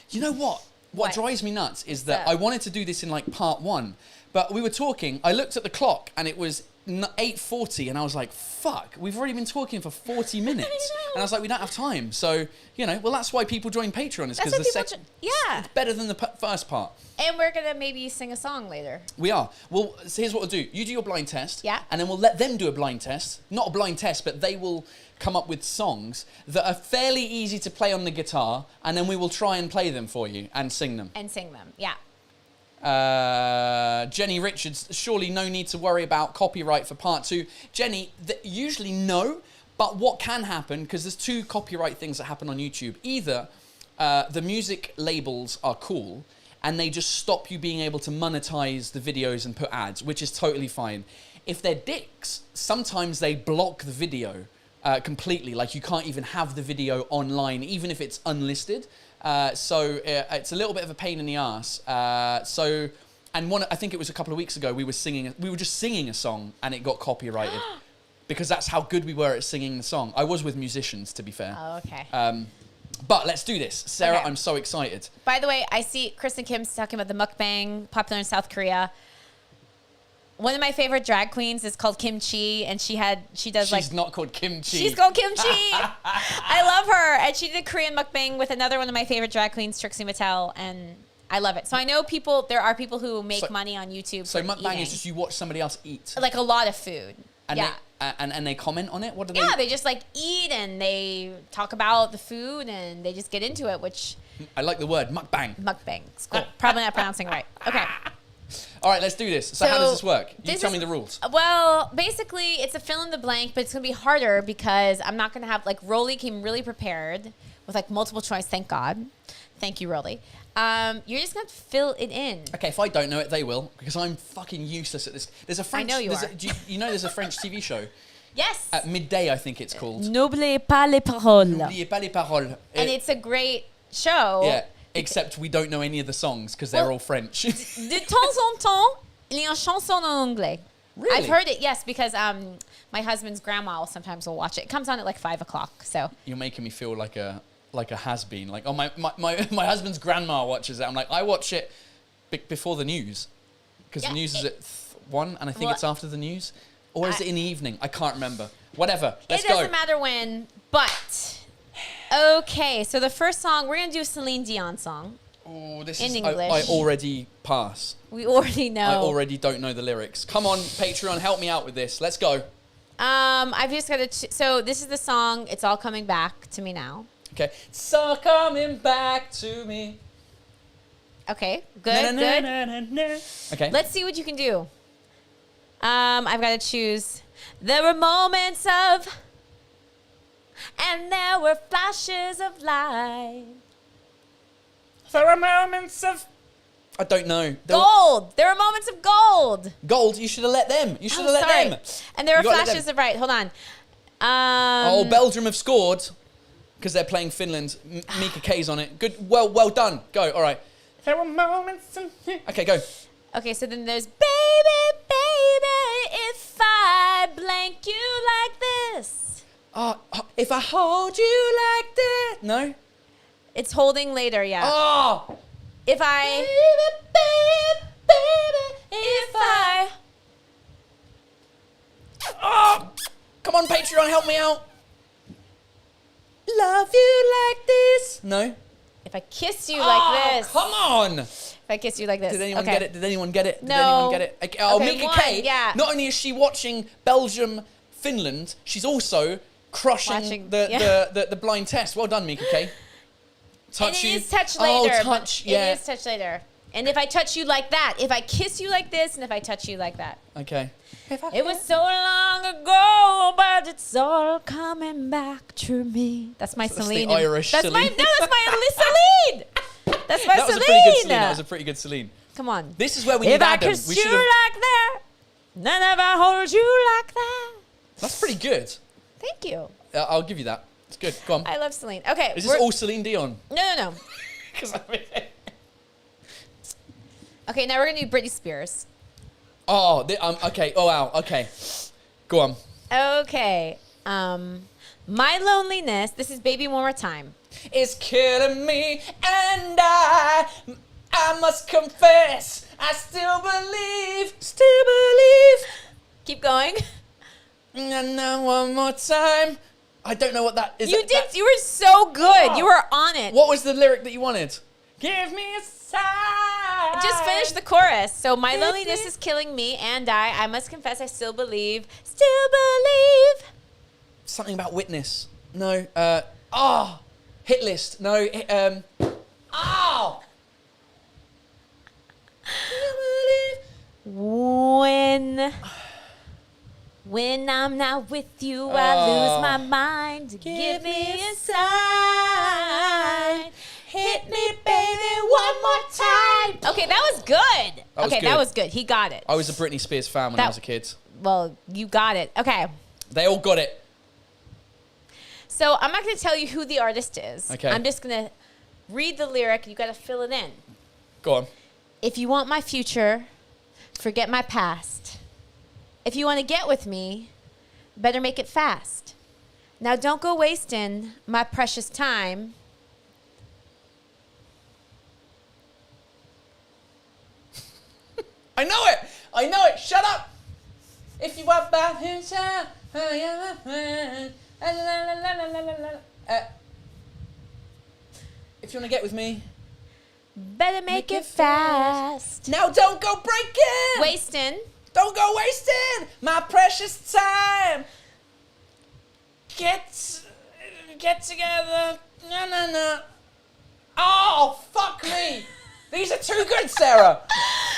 You know what? What drives me nuts is that I wanted to do this in like part 1, but we were talking. I looked at the clock and it was 8:40, and I was like, "Fuck, we've already been talking for 40 minutes." And I was like, "We don't have time." So well, that's why people join Patreon, is because the second, it's better than the first part. And we're gonna maybe sing a song later. We are. Well, so here's what we'll do. You do your blind test. Yeah. And then we'll let them do a blind test. Not a blind test, but they will come up with songs that are fairly easy to play on the guitar, and then we will try and play them for you and sing them. Yeah. Jenny Richards, surely no need to worry about copyright for part 2. Jenny, usually no, but what can happen, because there's 2 copyright things that happen on YouTube. Either the music labels are cool and they just stop you being able to monetize the videos and put ads, which is totally fine. If they're dicks, sometimes they block the video completely. Like you can't even have the video online, even if it's unlisted. So it's a little bit of a pain in the ass. I think it was a couple of weeks ago, we were just singing a song and it got copyrighted because that's how good we were at singing the song. I was with musicians, to be fair. Oh, okay. But let's do this. Sarah, Okay. I'm so excited. By the way, I see Kristen Kim's talking about the mukbang, popular in South Korea. One of my favorite drag queens is called Kim Chi, and she's not called Kim Chi. She's called Kim Chi. I love her, and she did a Korean mukbang with another one of my favorite drag queens, Trixie Mattel, and I love it. So I know there are people who make money on YouTube. So from mukbang eating. is just you watch somebody else eat, like a lot of food. and yeah. they comment on it. What do they? Yeah, they just like eat and they talk about the food and they just get into it, which I like the word mukbang. mukbang. It's cool. Probably not pronouncing right. Okay. All right, let's do this. So how does this work? You tell me the rules. Well, basically, it's a fill in the blank, but it's going to be harder because I'm not going to have, like, Rolly came really prepared with, like, multiple choice. Thank God. Thank you, Rolly. You're just going to fill it in. Okay, if I don't know it, they will, because I'm fucking useless at this. There's a French... I know you are. You know there's a French TV show? Yes. At midday, I think it's called. N'oubliez pas les paroles. N'oubliez pas les paroles. And it's a great show. Yeah. Except we don't know any of the songs because they're all French. De temps en temps, il y a une chanson en anglais. Really? I've heard it, yes, because my husband's grandma sometimes will watch it. It comes on at like 5 o'clock, so. You're making me feel like a has-been. Like, oh, my husband's grandma watches it. I'm like, I watch it before the news. Because the news is at 1, and I think it's after the news. Or is it in the evening? I can't remember. Whatever, let's go. It doesn't matter when, but... Okay, so the first song, we're going to do a Celine Dion song. Oh, this in is... English. I already pass. We already know. I already don't know the lyrics. Come on, Patreon, help me out with this. Let's go. I've just got to... So this is the song, It's All Coming Back to Me Now. Okay. It's all coming back to me. Okay, good, good. Okay. Let's see what you can do. I've got to choose... There were moments of... And there were flashes of light. There were moments of... I don't know. Gold. There were moments of gold. Gold? You should have let them. You should have let them. And there were flashes of... Right, hold on. Belgium have scored because they're playing Finland. Mika K's on it. Good. Well done. Go. All right. There were moments of... Okay, go. Okay, so then there's... Baby, baby, if I blank you like this... if I hold you like that. No? It's holding later, yeah. Oh! If I... Baby, if I... Oh! Come on, Patreon, help me out. Love you like this. No? If I kiss you like this. Come on! If I kiss you like this. Did anyone get it? Did anyone get it? No. Did anyone get it? Okay. Oh, Okay, Mika one, K. yeah. Not only is she watching Belgium, Finland, she's also crushing the blind test. Well done, Mika K. Touch you. It is touch later. Oh, touch, yeah. It is touch later. And if I touch you like that, if I kiss you like this, and if I touch you like that. Okay. It was so long ago, but it's all coming back to me. That's my Celine. The Irish Celine. Celine. That's my Celine. That's my That was Celine. a pretty good Celine. That was a pretty good Celine. Come on. This is where we need If I Adam. kiss you like that, then if I hold you like that. That's pretty good. Thank you. I'll give you that. It's good. Go on. I love Celine. Okay. Is this all Celine Dion? No. Okay, now we're going to do Britney Spears. Oh, okay. Oh, wow. Okay. Go on. Okay. My Loneliness. This is Baby One More Time. It's killing me, and I must confess, I still believe. Keep going. And now one more time. I don't know what that is. You did. You were so good. You were on it. What was the lyric that you wanted? Give me a sign. Just finish the chorus. So my loneliness is killing me, and I must confess, I still believe. Something about witness. No. Hit list. No. When I'm not with you, I lose my mind. Give me a sign. Hit me, baby, one more time. Okay, that was good. That was good. He got it. I was a Britney Spears fan when I was a kid. Well, you got it. Okay. They all got it. So I'm not going to tell you who the artist is. Okay. I'm just going to read the lyric. You got to fill it in. Go on. If you want my future, forget my past. If you want to get with me, better make it fast. Now don't go wasting my precious time. I know it. Shut up. If you want my future, if you want to get with me, better make it fast. Now don't go breaking. Wasting. Don't go wasting my precious time. Get together. No. Oh, fuck me. These are too good, Sarah.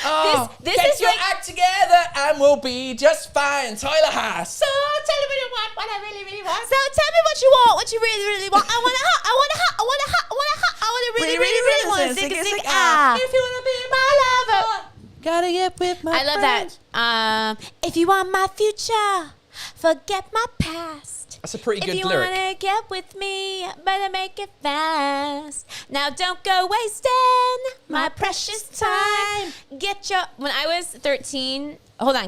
Oh, this get is your like, act together and we'll be just fine. Tyler Haas. So tell me what you want, what I really, really want. So tell me what you want, what you really, really want. I want a hot, I want a hot, I want a hot, I want a hot, I want to really, really, really want to sing. If you want to be my lover, gotta get with my I love friends. that. If you want my future, forget my past. That's a pretty good lyric. If you want to get with me, better make it fast. Now don't go wasting my precious time. When I was 13,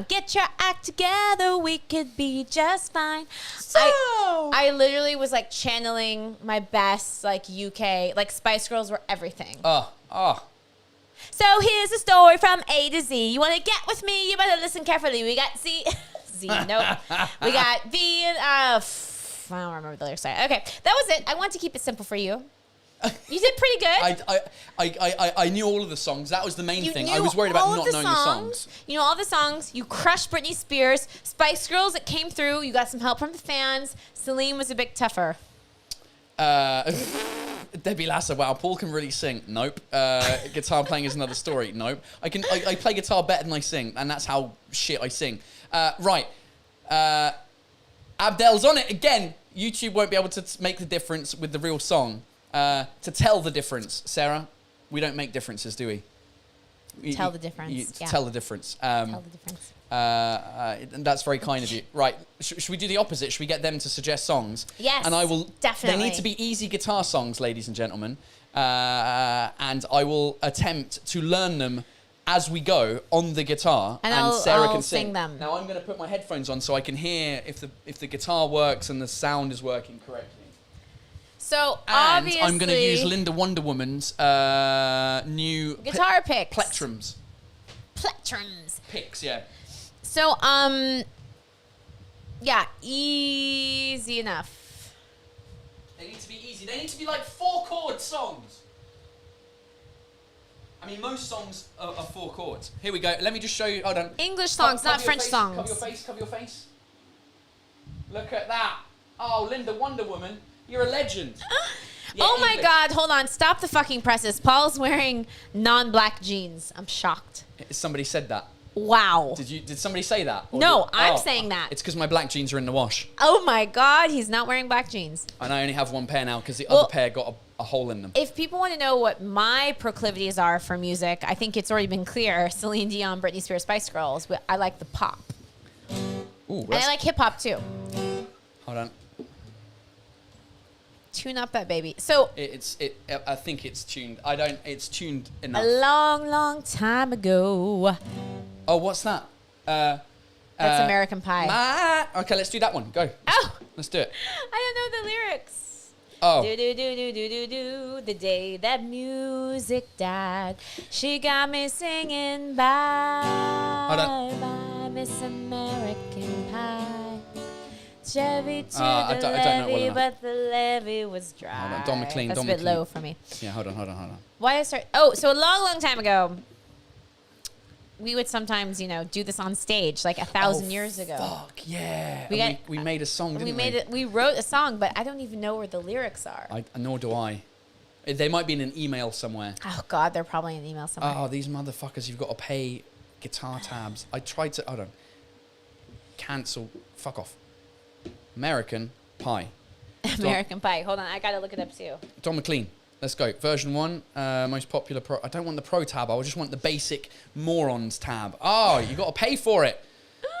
get your act together, we could be just fine. So I literally was like channeling my best like UK, like Spice Girls were everything. So here's a story from A to Z. You want to get with me, you better listen carefully. We got nope. We got V and I don't remember the lyrics. Okay, that was it. I want to keep it simple for you. You did pretty good. I knew all of the songs. That was the main thing. I was worried about not knowing the songs. You know all the songs. You crushed Britney Spears. Spice Girls, it came through. You got some help from the fans. Celine was a bit tougher. Debbie Lasser, wow, Paul can really sing. Nope. Guitar playing is another story. Nope. I play guitar better than I sing, and that's how shit I sing. Right. Abdel's on it again. YouTube won't be able to make the difference with the real song. To tell the difference, Sarah, we don't make differences, do we? Tell the difference. Tell the difference. Tell the difference. And that's very kind of you. Right, should we do the opposite? Should we get them to suggest songs? Yes, and I will. Definitely. They need to be easy guitar songs, ladies and gentlemen. And I will attempt to learn them as we go on the guitar, and Sarah can sing them. Now I'm going to put my headphones on so I can hear if the guitar works and the sound is working correctly. So and obviously, I'm going to use Linda Wonder Woman's new guitar picks. Plectrums. Picks, yeah. So yeah, easy enough. They need to be easy. They need to be like 4-chord songs. I mean, most songs are 4 chords. Here we go. Let me just show you. Hold on. English songs, not French songs. Cover your face. Look at that. Oh, Linda Wonder Woman, you're a legend. Yeah, oh my God, hold on. Stop the fucking presses. Paul's wearing non-black jeans. I'm shocked. Somebody said that. Wow. Did somebody say that? No, I'm saying that. It's because my black jeans are in the wash. Oh my God, he's not wearing black jeans. And I only have one pair now because the other pair got a hole in them. If people want to know what my proclivities are for music, I think it's already been clear. Celine Dion, Britney Spears, Spice Girls. But I like the pop. Ooh, and I like hip hop too. Hold on. Tune up that baby. So I think it's tuned. It's tuned enough. A long, long time ago. Oh, what's that? That's American Pie. Okay, let's do that one. Go. Oh. Let's do it. I don't know the lyrics. Oh. Do do do do do do do. The day that music died, she got me singing bye bye Miss American Pie. Chevy to the levee, but the levee was dry. Hold on, Don McLean. That's a bit low for me. Yeah, hold on. Why I start? Oh, so a long, long time ago, we would sometimes, do this on stage, like 1,000 years ago. Fuck yeah! We made a song, didn't we? We wrote a song, but I don't even know where the lyrics are. Nor do I. They might be in an email somewhere. Oh God, they're probably in an email somewhere. Oh, these motherfuckers! You've got to pay guitar tabs. I tried to, hold on. Cancel, fuck off. American Pie. American Pie. Hold on, I gotta look it up too. Don McLean. Let's go. Version 1, most popular pro. I don't want the pro tab. I just want the basic morons tab. Oh, you got to pay for it.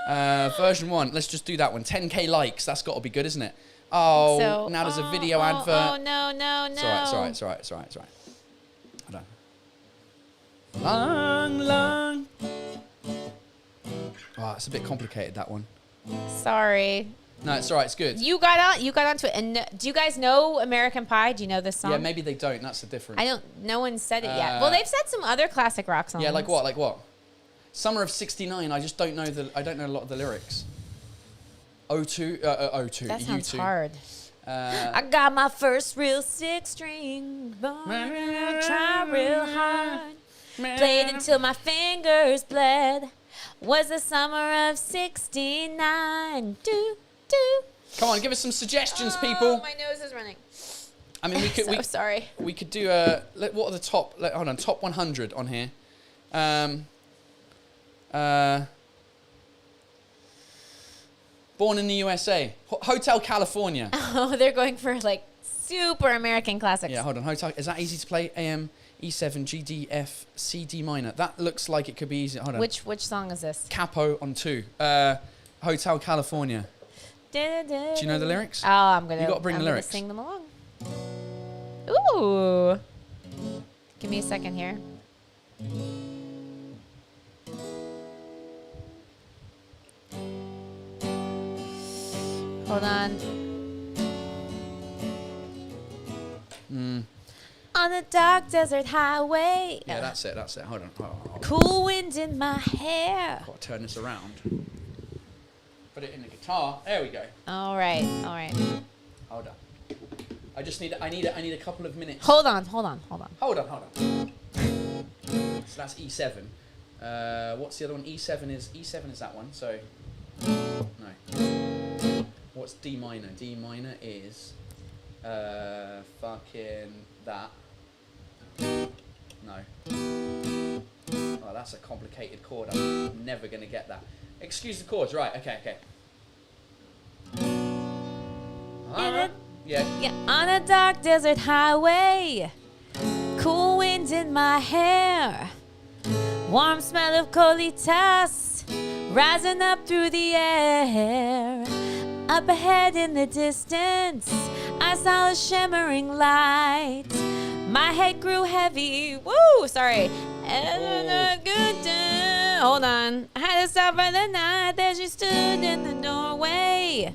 Version 1. Let's just do that one. 10K likes. That's got to be good, isn't it? Oh, so, now there's a video advert. Oh, no. It's all right. Hold on. Long. Oh, it's a bit complicated, that one. Sorry. No, it's all right. It's good. You got onto it. And do you guys know American Pie? Do you know this song? Yeah, maybe they don't. That's the difference. No one said it yet. Well, they've said some other classic rock songs. Yeah, like what? Summer of '69. I just don't know I don't know a lot of the lyrics. O2. That sounds U2. hard. I got my first real 6-string. Try real hard. Played until my fingers bled. Was the summer of '69. Come on, give us some suggestions, people. My nose is running. I mean, sorry. We could do what are the top? Hold on, top 100 on here. Born in the USA. Hotel California. Oh, they're going for like super American classics. Yeah, hold on. Hotel. Is that easy to play? AM, E7, G, D, F, C, D minor. That looks like it could be easy. Hold on. Which song is this? Capo on 2. Hotel California. Do you know the lyrics? Oh, I'm gonna. You got to bring the lyrics. Sing them along. Ooh. Give me a second here. Hold on. On a dark desert highway. Yeah, that's it. Hold on. Cool wind in my hair. Got to turn this around. Put it in the guitar. There we go. All right. Hold on. I need a couple of minutes. Hold on. Hold on. So that's E7. What's the other one? E7 is that one. So no. What's D minor? D minor is fucking that. No. Oh, that's a complicated chord. I'm never gonna get that. Excuse the chords. Right. Okay. Yeah. On a dark desert highway, cool wind in my hair, warm smell of colitas rising up through the air. Up ahead in the distance, I saw a shimmering light. My head grew heavy. Woo, sorry. And a good day. Hold on. I had to stop for the night. There she stood in the doorway.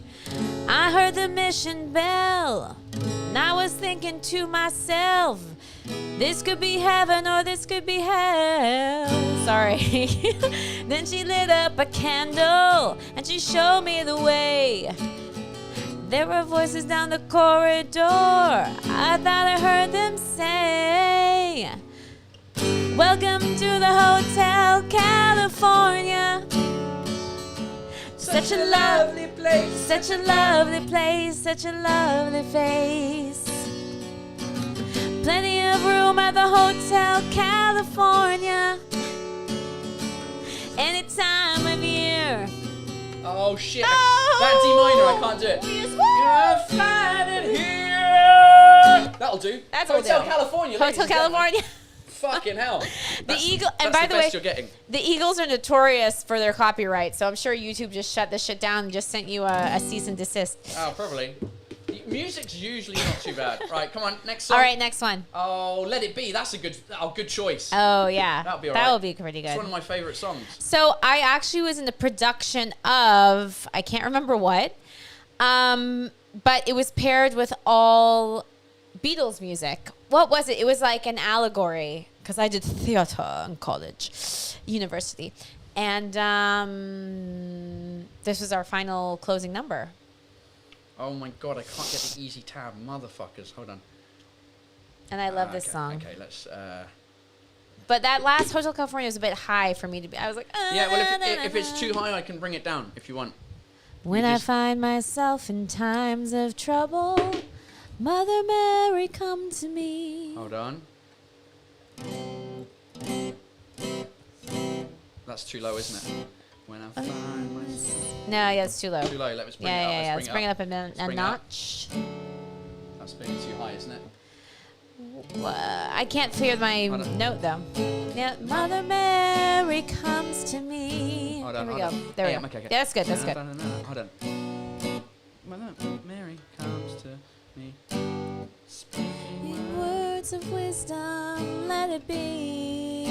I heard the mission bell, and I was thinking to myself, this could be heaven or this could be hell. Sorry. Then she lit up a candle, and she showed me the way. There were voices down the corridor. I thought I heard them say, welcome to the Hotel California. Such a lovely place, such a lovely place, such a lovely face. Plenty of room at the Hotel California. Any time of year. Oh shit! That D minor, I can't do it. You'll find it here. That'll do. That's Hotel California. Hotel California. Fucking hell. Eagle, and by the way, you're getting. The Eagles are notorious for their copyright, so I'm sure YouTube just shut this shit down and just sent you a cease and desist. Oh, probably. Music's usually not too bad. Right, come on, next song. All right, next one. Oh, Let It Be. That's a good choice. Oh, yeah. That'll be all right. That will be pretty good. It's one of my favorite songs. So I actually was in the production of, I can't remember what, but it was paired with all Beatles music. What was it? It was like an allegory, because I did theater in college, university. And this was our final closing number. Oh my god, I can't get the easy tab, motherfuckers. Hold on. And I love this song. Okay, let's. But that last Hotel California was a bit high for me to be. I was like, yeah. Well, if it's too high, I can bring it down if you want. When I find myself in times of trouble, Mother Mary, come to me. Hold on. That's too low, isn't it? When I find myself. No, yeah, it's too low. Too low. Let me bring it up. Yeah. Let's bring it up a notch. That's being too high, isn't it? I can't hear my note though. Yeah, Mother Mary comes to me. Hold on, Here we go. There we go. Okay. Yeah, that's good. That's good. No. Hold on. Mother Mary comes to me. Speaking words of wisdom, let it be.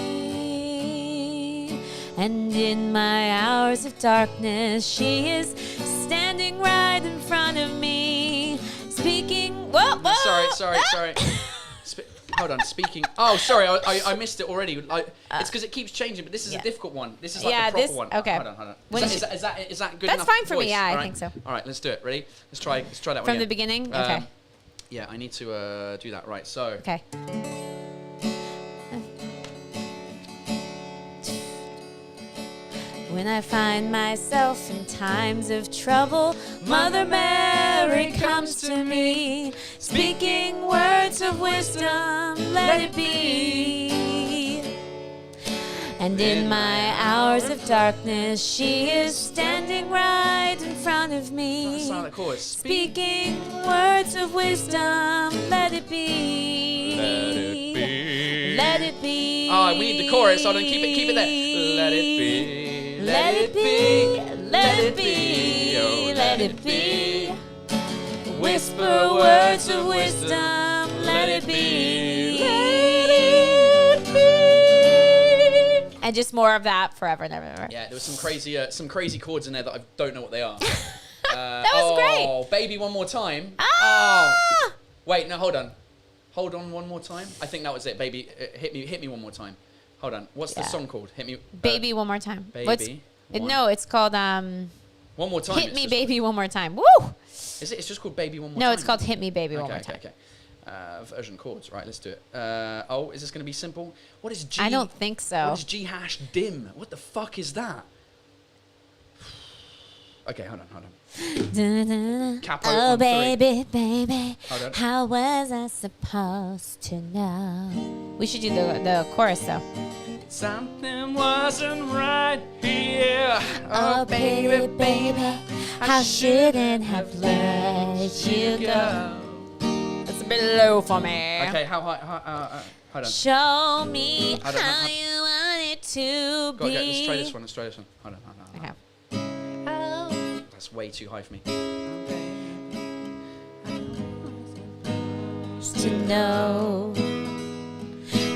And in my hours of darkness, she is standing right in front of me. Speaking. Whoa. Sorry. Hold on, speaking. Oh, sorry, I missed it already. It's because it keeps changing, but this is a difficult one. This is like the proper one. Okay. Hold on. Is that good enough? That's fine for voice? me. Yeah, All I think so. All right, let's do it. Ready? Let's try that one. From the beginning. Okay. Yeah, I need to do that. Right. So. Okay. When I find myself in times of trouble, Mother Mary comes to me, speaking words of wisdom, let it be. And in my hours of darkness, she is standing right in front of me, speaking words of wisdom, let it be. Let it be. Let it be. Oh, we need the chorus. Hold on, keep it there. Let it be. Let it be, let it be, oh, let it be. Whisper words of wisdom, let it be. Let it be. And just more of that forever and ever and ever. Yeah, there was some crazy chords in there that I don't know what they are. That was great. Oh, baby, one more time. Ah! Oh. Wait, no, hold on. Hold on one more time. I think that was it, baby. Hit me one more time. Hold on. What's the song called? Hit me. Baby, one more time. Baby. No, it's called One more time. Hit Me Baby One More Time. Woo! Is it? It's just called Baby One More Time. No, it's called Hit Me Baby One More Time. Okay. Version chords. Right, let's do it. Is this going to be simple? What is G? I don't think so. What is G hash dim? What the fuck is that? Okay, hold on. Capo oh, on baby, three. baby, how was I supposed to know? We should do the chorus, though. Something wasn't right here. Oh, baby, baby, I shouldn't have let you go. That's a bit low for me. Okay, how high? Hold on. Show me how you want it to be. Okay, let's try this one. Hold on. Okay. That's way too high for me. To know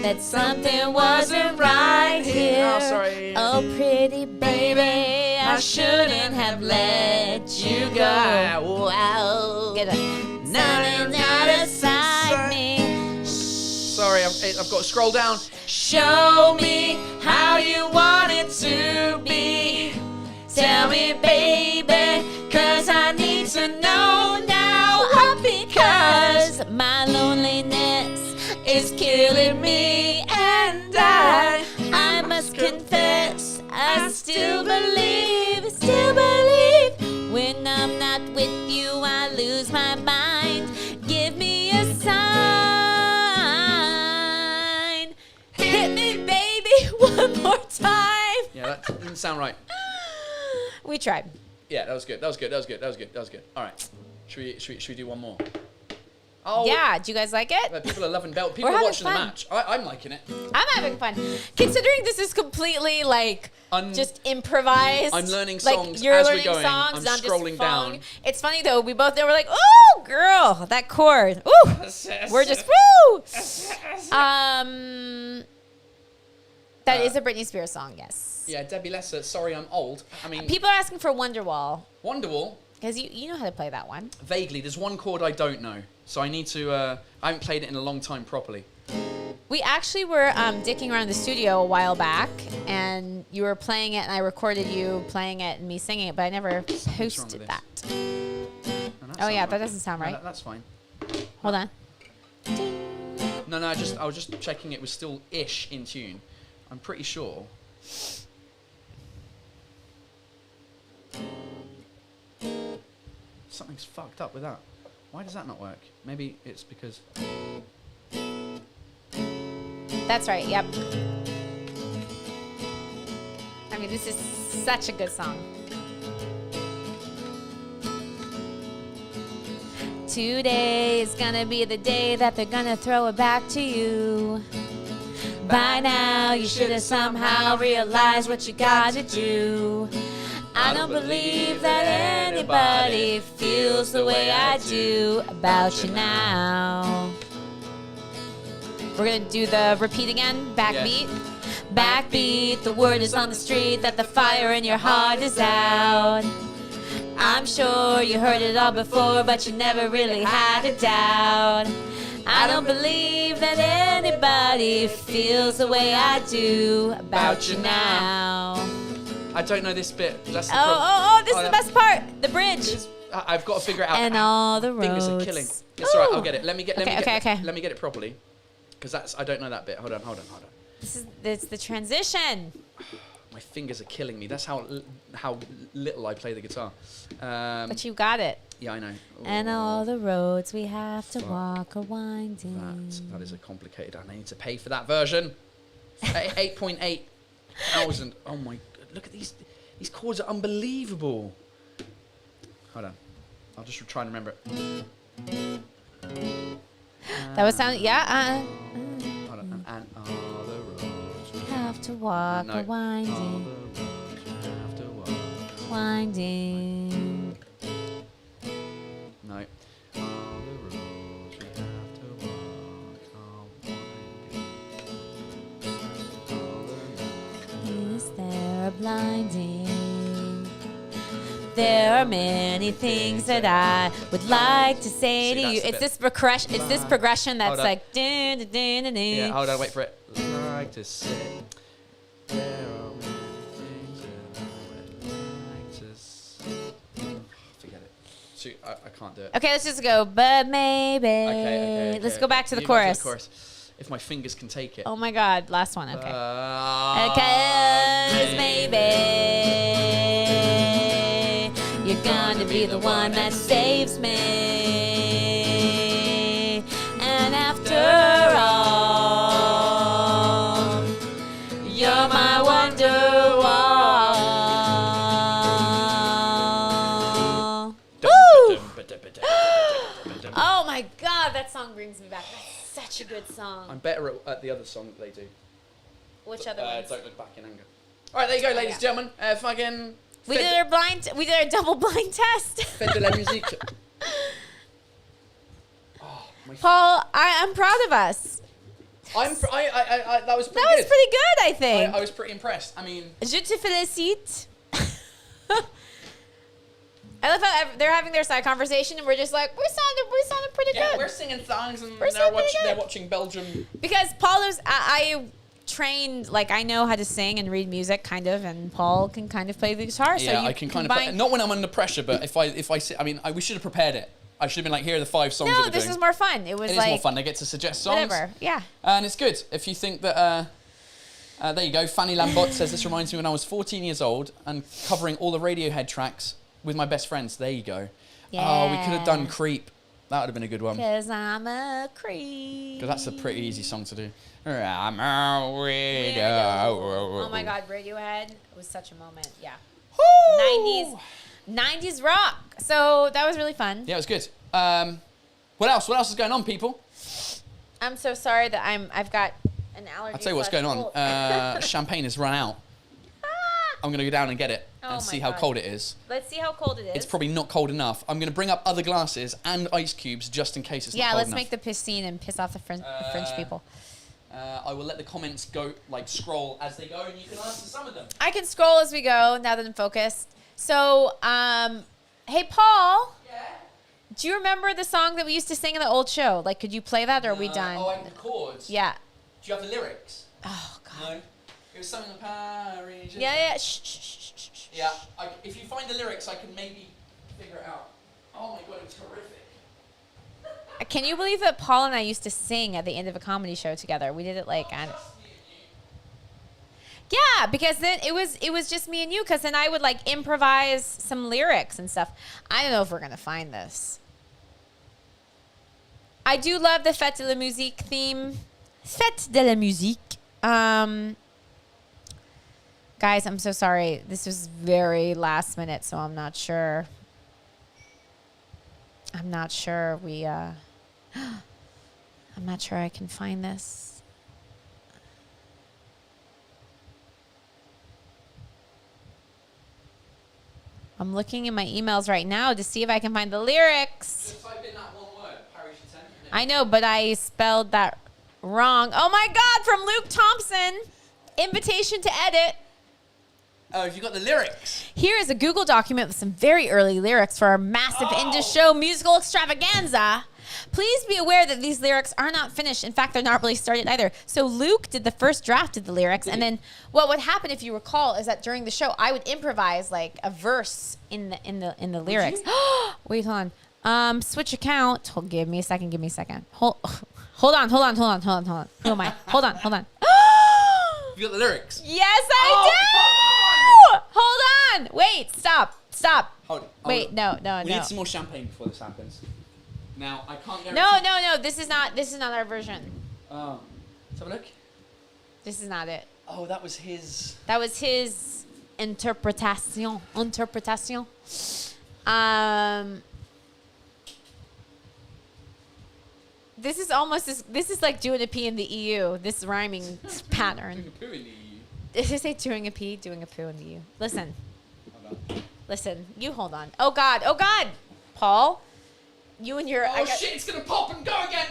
that something wasn't right here. Oh, sorry. Oh, pretty baby, I shouldn't have let you go. Wow. Get it. Nothing outside me. Sorry, I've got to scroll down. Show me how you want it to be. Tell me, baby, 'cause I need to know now. Because my loneliness is killing me, and I must confess, I still believe, when I'm not with you, I lose my mind. Give me a sign. Hit me, baby, one more time. Yeah, that didn't sound right. We tried. Yeah, that was good. All right, should we do one more? Oh yeah, do you guys like it? People are loving belt. People are watching the match. I'm liking it. I'm having fun. Considering this is completely just improvised. I'm learning songs like, you're as learning we're going. songs, I'm scrolling down. It's funny though. We both were like, "Oh, girl, that chord. Ooh, we're just woo." That is a Britney Spears song, yes. Yeah, Debbie Lesser. Sorry, I'm old. I mean, people are asking for Wonderwall. Wonderwall. Because you know how to play that one. Vaguely, there's one chord I don't know, so I need to. I haven't played it in a long time properly. We actually were dicking around the studio a while back, and you were playing it, and I recorded you playing it and me singing it, but I never posted that. Oh yeah, that doesn't sound right. No, that's fine. Hold on. No, I was just checking it was still ish in tune. I'm pretty sure. Something's fucked up with that. Why does that not work? Maybe it's because... That's right, yep. I'm mean, this is such a good song. Today is gonna be the day that they're gonna throw it back to you. By now, you should have somehow realized what you gotta do. I don't believe that anybody feels the way I do about you now. We're gonna do the repeat again, backbeat. Yeah. Backbeat, the word is on the street that the fire in your heart is out. I'm sure you heard it all before, but you never really had a doubt. I don't believe that anybody feels the way I do about you now. I don't know this bit. That's the This is the best part. The bridge. I've got to figure it out. And all the roads. Fingers are killing. It's alright, I'll get it. Let me get Okay. it properly. Because I don't know that bit. Hold on. It's the transition. My fingers are killing me. That's how little I play the guitar. But you got it. Yeah, I know. And all the roads we have to walk are winding. That is a complicated. I need to pay for that version. 8.8 thousand. Oh my! Look at these. These chords are unbelievable. Hold on. I'll just try and remember it. That was sound. Yeah. Hold on. And all the roads we have to walk are All winding. the roads we have to walk. Winding. No. All the roads we have to walk are winding. Is there a blinding? There are many things that I would like to say to you. It's this progression. It's this progression that's like. Dun, dun, dun, dun, dun. Yeah, hold on, wait for it. Like to say. There are many things that I would like to say. Forget it. Shoot, I can't do it. Okay, let's just go. But maybe. Okay. Let's go back to the You go chorus. the chorus. If my fingers can take it. Oh my God, last one. Okay. Because maybe you're gonna be the one that saves me. And after all, you're my wonderwall. Woo! Oh my God, that song brings me back. That's such a good song. I'm better at the other song that they do. Which other ones? Don't Look Back in Anger. All right, there you go, ladies and gentlemen. Fucking. We did our double blind test. Fête de la musique. Paul, I'm proud of us. That was pretty That was good. pretty good, I think. I was pretty impressed. I mean. Je te félicite. I love how they're having their side conversation and we're just like, we sounded pretty good. We're singing songs and We're they're watching Belgium. Because Paul is, I trained, like I know how to sing and read music kind of, and Paul can kind of play the guitar. Yeah, so I can kind of play, not when I'm under pressure, but if I sit, I mean, we should have prepared it. I should have been like, here are the 5 songs that No, we're this doing. is more fun. It is more fun. They get to suggest songs. Whatever, yeah. And it's good. If you think that, there you go. Fanny Lambot says, this reminds me when I was 14 years old and covering all the Radiohead tracks with my best friends. There you go. Yeah. Oh, we could have done Creep. That would have been a good one. Because I'm a creep. Because that's a pretty easy song to do. I'm a weirdo. Oh my God, Radiohead was such a moment. Yeah. Woo! 90s rock. So that was really fun. Yeah, it was good. What else? What else is going on, people? I'm so sorry that I've got an allergy. I'll tell you what's going on. Champagne has run out. I'm going to go down and get it and see how cold it is. Let's see how cold it is. It's probably not cold enough. I'm going to bring up other glasses and ice cubes just in case it's not cold enough. Yeah, let's make the piscine and piss off the French people. I will let the comments go, like scroll as they go, and you can answer some of them. I can scroll as we go now that I'm focused. So, hey, Paul. Yeah? Do you remember the song that we used to sing in the old show? Like, could you play that, or are we done? Oh, the chords? Yeah. Do you have the lyrics? Oh, God. No? It was something like Power Rangers. Yeah. Shh, shh, shh, shh, shh. Yeah, if you find the lyrics, I can maybe figure it out. Oh my God, it's horrific. Can you believe that Paul and I used to sing at the end of a comedy show together? We did it like on. Yeah, because then it was just me and you. Because then I would like improvise some lyrics and stuff. I don't know if we're gonna find this. I do love the Fête de la Musique theme. Fête de la Musique. Guys, I'm so sorry. This was very last minute, so I'm not sure. I'm not sure I can find this. I'm looking in my emails right now to see if I can find the lyrics. Just type in that one word, Paris Je t'aime. I know, but I spelled that wrong. Oh my God, from Luke Thompson. Invitation to edit. Oh, have you got the lyrics? Here is a Google document with some very early lyrics for our massive Indie Show musical extravaganza. Please be aware that these lyrics are not finished. In fact, they're not really started either. So Luke did the first draft of the lyrics, and then what would happen, if you recall, is that during the show I would improvise like a verse in the lyrics. Wait, hold on. Switch account. Give me a second. Hold on. Who am I? Hold on. You got the lyrics? Yes, I do. Hold on. Wait. Stop. Hold on. Wait. No. We need some more champagne before this happens. Now, I can't guarantee... No. This is not our version. Oh. Let's have a look. This is not it. Oh, that was his... That was his interpretation. This is like doing a P in the EU, this rhyming pattern. Doing a poo in the EU. Did you say doing a P, doing a poo in the EU? Listen, you hold on. Oh God. Paul, you and your... Oh shit, it's gonna pop and go again!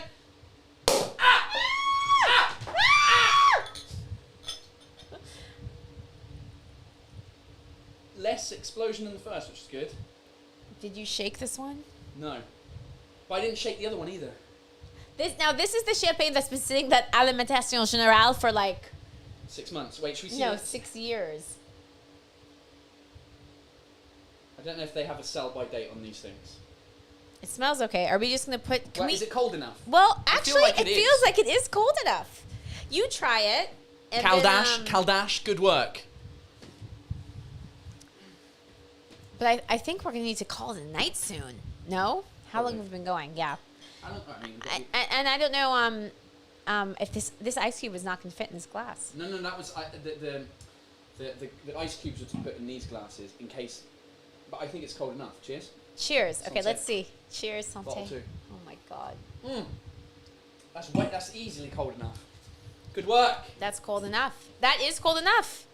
Less explosion than the first, which is good. Did you shake this one? No. But I didn't shake the other one either. This is the champagne that's been sitting at Alimentation Générale for like... 6 months. Wait, should we see No, that? 6 years. I don't know if they have a sell-by date on these things. It smells okay. Are we just going to put... Is it cold enough? Well, actually, like it feels like it is cold enough. You try it. And Caldash, good work. But I think we're going to need to call it a night soon. No? How long have we been going? Yeah. And I don't know if this ice cube is not going to fit in this glass. No, that was... the ice cubes were to put in these glasses in case... But I think it's cold enough. Cheers. Cheers. Okay, let's see. Cheers, santé. Bottle 2. Oh my God. That's easily cold enough. Good work. That's cold enough. That is cold enough.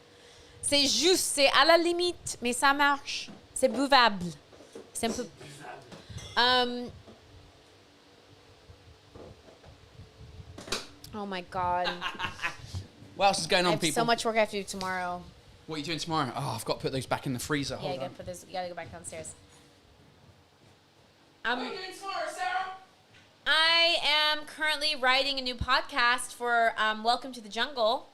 C'est juste, c'est à la limite, mais ça marche. C'est buvable. C'est un peu... Oh my God. What else is going on, I have people? so much work I have to do tomorrow. What are you doing tomorrow? Oh, I've got to put those back in the freezer. Yeah, you gotta go back downstairs. What are you doing tomorrow, Sarah? I am currently writing a new podcast for Welcome to the Jungle,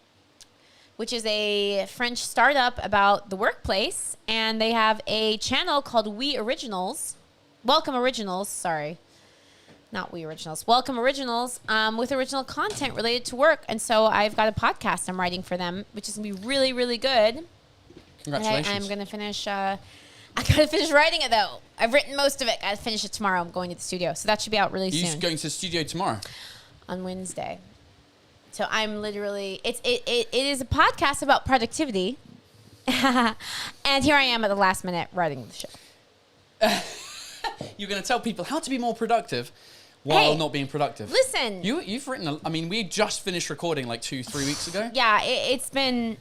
which is a French startup about the workplace. And they have a channel called Welcome Originals, sorry. Not We Originals. Welcome Originals, with original content related to work. And so I've got a podcast I'm writing for them, which is going to be really, really good. Congratulations. And I'm going to finish... I got to finish writing it, though. I've written most of it. Got to finish it tomorrow. I'm going to the studio. So that should be out really soon. You're going to the studio tomorrow? On Wednesday. So I'm literally... It is a podcast about productivity. And here I am at the last minute writing the show. You're going to tell people how to be more productive while not being productive. Listen. You've written... we just finished recording like 2-3 weeks ago. Yeah, it's been...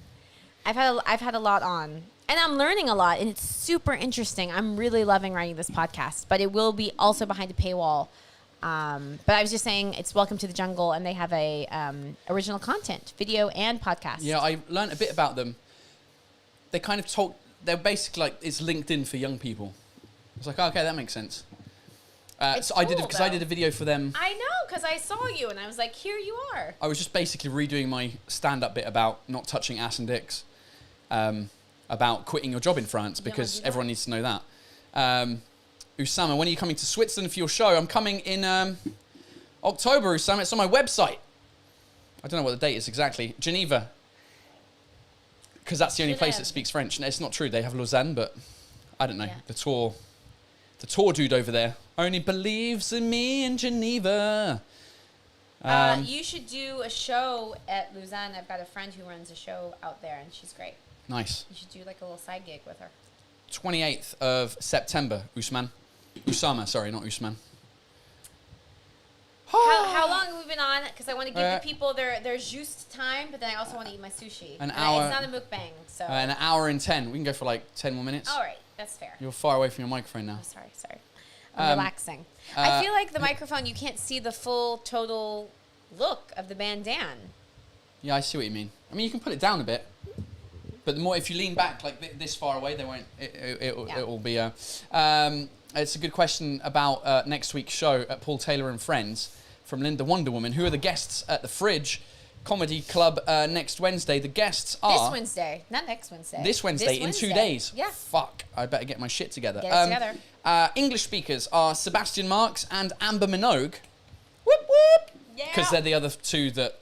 I've had a lot on. And I'm learning a lot, and it's super interesting. I'm really loving writing this podcast, but it will be also behind a paywall. But I was just saying, it's Welcome to the Jungle, and they have a original content, video and podcast. Yeah, I learned a bit about them. They kind of talk... They're basically like, it's LinkedIn for young people. It's like, okay, that makes sense. So I did a video for them. I know, because I saw you, and I was like, here you are. I was just basically redoing my stand-up bit about not touching ass and dicks. About quitting your job in France, because everyone needs to know that. Usama, when are you coming to Switzerland for your show? I'm coming in October, Usama. It's on my website. I don't know what the date is exactly. Geneva. Because that's the only place that speaks French. No, it's not true. They have Lausanne, but I don't know. Yeah. The tour dude over there only believes in me in Geneva. You should do a show at Lausanne. I've got a friend who runs a show out there, and she's great. Nice. You should do like a little side gig with her. 28th of September, Usman. Usama, sorry, not Usman. How long have we been on? Because I want to give the people their juste time, but then I also want to eat my sushi. An hour. It's not a mukbang, so. An hour and 10. We can go for like 10 more minutes. All right, that's fair. You're far away from your microphone now. Oh, sorry. I'm relaxing. I feel like the microphone, you can't see the full total look of the bandan. Yeah, I see what you mean. I mean, you can put it down a bit. But the more, if you lean back like this far away, they won't. It will be. It's a good question about next week's show at Paul Taylor and Friends from Linda Wonder Woman. Who are the guests at the Fridge Comedy Club next Wednesday? The guests are this Wednesday, not next Wednesday. This Wednesday in 2 days. Yeah. Fuck! I better get my shit together. Get it together. English speakers are Sebastian Marks and Amber Minogue. Whoop whoop! Yeah. Because they're the other two that.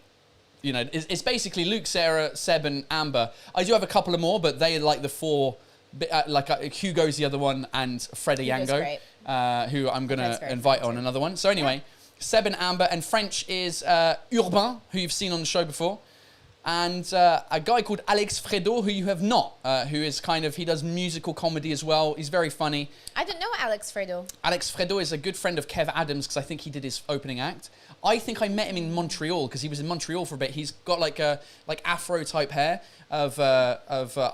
You know, it's basically Luke, Sarah, Seb, and Amber. I do have a couple of more, but they're like the four. Hugo's the other one, and Freddie Yango, who I'm going to invite on another one. So anyway, Seb and Amber, and French is Urbain, who you've seen on the show before, and a guy called Alex Fredo, who you have not, who is he does musical comedy as well. He's very funny. I don't know Alex Fredo. Alex Fredo is a good friend of Kev Adams, because I think he did his opening act. I think I met him in Montreal because he was in Montreal for a bit. He's got like afro type hair I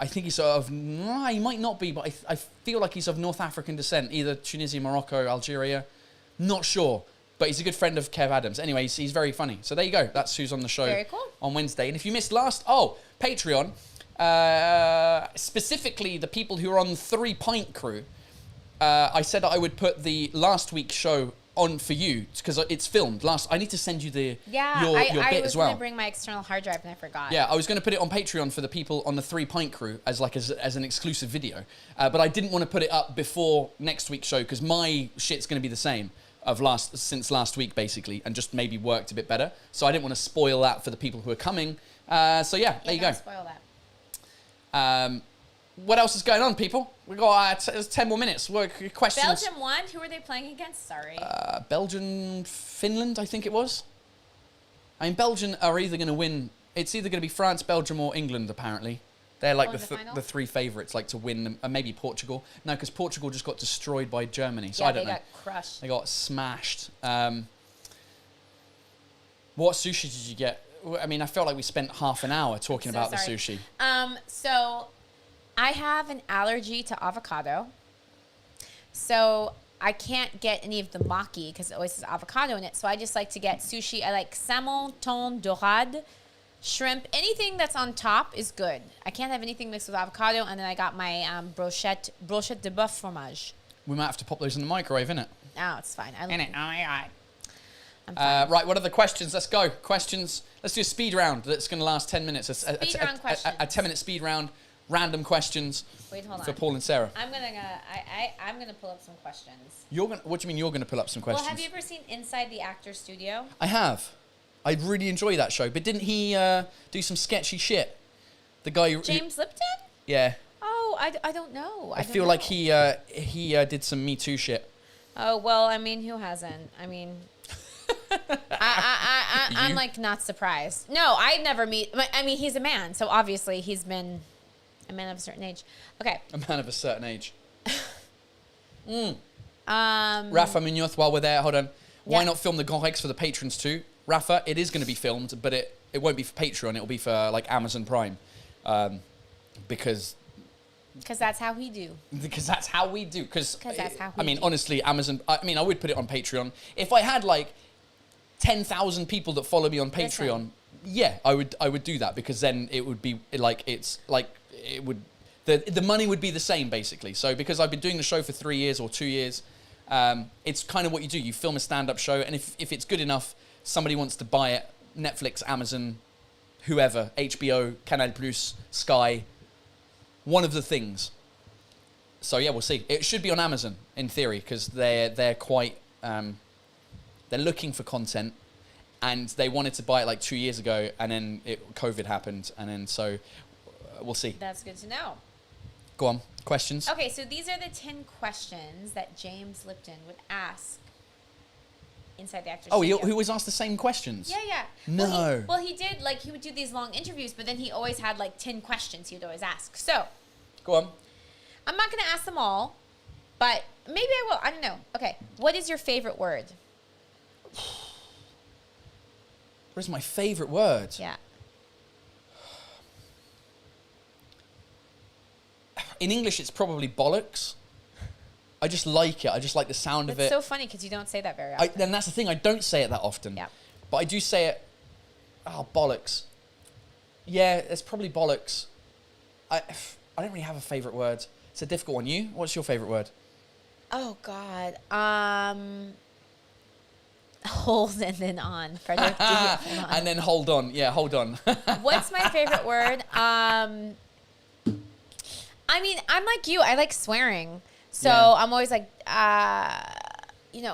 think he's he might not be, but I feel like he's of North African descent, either Tunisia, Morocco, Algeria, not sure. But he's a good friend of Kev Adams. Anyway, he's very funny. So there you go. That's who's on the show. Very cool. On Wednesday. And if you missed Patreon, specifically the people who are on the 3 Pint crew, I said that I would put the last week's show on for you because it's filmed. I need to send you your bit as well. I was going to bring my external hard drive and I forgot. Yeah, I was going to put it on Patreon for the people on the 3 Pint crew as an exclusive video, but I didn't want to put it up before next week's show because my shit's going to be the same since last week basically, and just maybe worked a bit better. So I didn't want to spoil that for the people who are coming. So yeah, there you go. Spoil that. What else is going on, people? We got 10 more minutes. Questions. Belgium won. Who were they playing against? Sorry. Belgium, Finland, I think it was. I mean, Belgium are either going to win. It's either going to be France, Belgium, or England. Apparently, they're like the 3 favourites, like to win. Maybe Portugal. No, because Portugal just got destroyed by Germany. So I don't know. They got crushed. They got smashed. What sushi did you get? I mean, I felt like we spent half an hour talking about the sushi. So I have an allergy to avocado. So I can't get any of the maki because it always has avocado in it. So I just like to get sushi. I like salmon, thon, dorade, shrimp. Anything that's on top is good. I can't have anything mixed with avocado. And then I got my brochette de boeuf fromage. We might have to pop those in the microwave, innit? Oh, it's fine. Oh my God. I'm fine. Right, what are the questions? Let's go. Questions. Let's do a speed round that's going to last 10 minutes. Speed round questions. A 10-minute speed round. Random questions. Wait, hold on. For Paul and Sarah. I'm gonna pull up some questions. What do you mean you're gonna pull up some questions? Well, have you ever seen Inside the Actor's Studio? I have. I really enjoy that show. But didn't he do some sketchy shit? The guy James Lipton? Yeah. Oh, I don't know. I feel like he did some Me Too shit. Oh well, I mean, who hasn't? I mean, I'm like not surprised. No, I never meet. I mean, he's a man, so obviously he's been a man of a certain age. Okay. A man of a certain age. Rafa Munoz, while we're there, hold on. Why not film the Grand Rex for the patrons too? Rafa, it is going to be filmed, but it won't be for Patreon. It will be for like Amazon Prime, because that's how we do. Because that's how we do. Because that's how we I mean, honestly, Amazon. I mean, I would put it on Patreon if I had like 10,000 people that follow me on Patreon. Yeah, I would do that because then it would be like the money would be the same basically. So because I've been doing the show for 3 years or 2 years, it's kind of what you do. You film a stand-up show, and if it's good enough, somebody wants to buy it. Netflix, Amazon, whoever, HBO, Canal Plus, Sky, one of the things. So yeah, we'll see. It should be on Amazon in theory because they're quite they're looking for content. And they wanted to buy it like 2 years ago, and then COVID happened, and then so we'll see. That's good to know. Go on, questions? Okay, so these are the 10 questions that James Lipton would ask inside the actor's Oh, studio. he always asked the same questions? Yeah. No. Well, he did, like, he would do these long interviews, but then he always had, like, 10 questions he would always ask. So. Go on. I'm not going to ask them all, but maybe I will. I don't know. Okay. What is your favorite word? What is my favorite word? Yeah. In English, it's probably bollocks. I just like it. I just like the sound of it. It's so funny because you don't say that very often. And that's the thing. I don't say it that often. Yeah. But I do say it. Oh, bollocks. Yeah, it's probably bollocks. I don't really have a favorite word. It's a difficult one. You? What's your favorite word? Oh, God. Hold and then on. Frederick, hold on. And then hold on. Yeah, hold on. What's my favorite word? I mean, I'm like you. I like swearing. So I'm always like,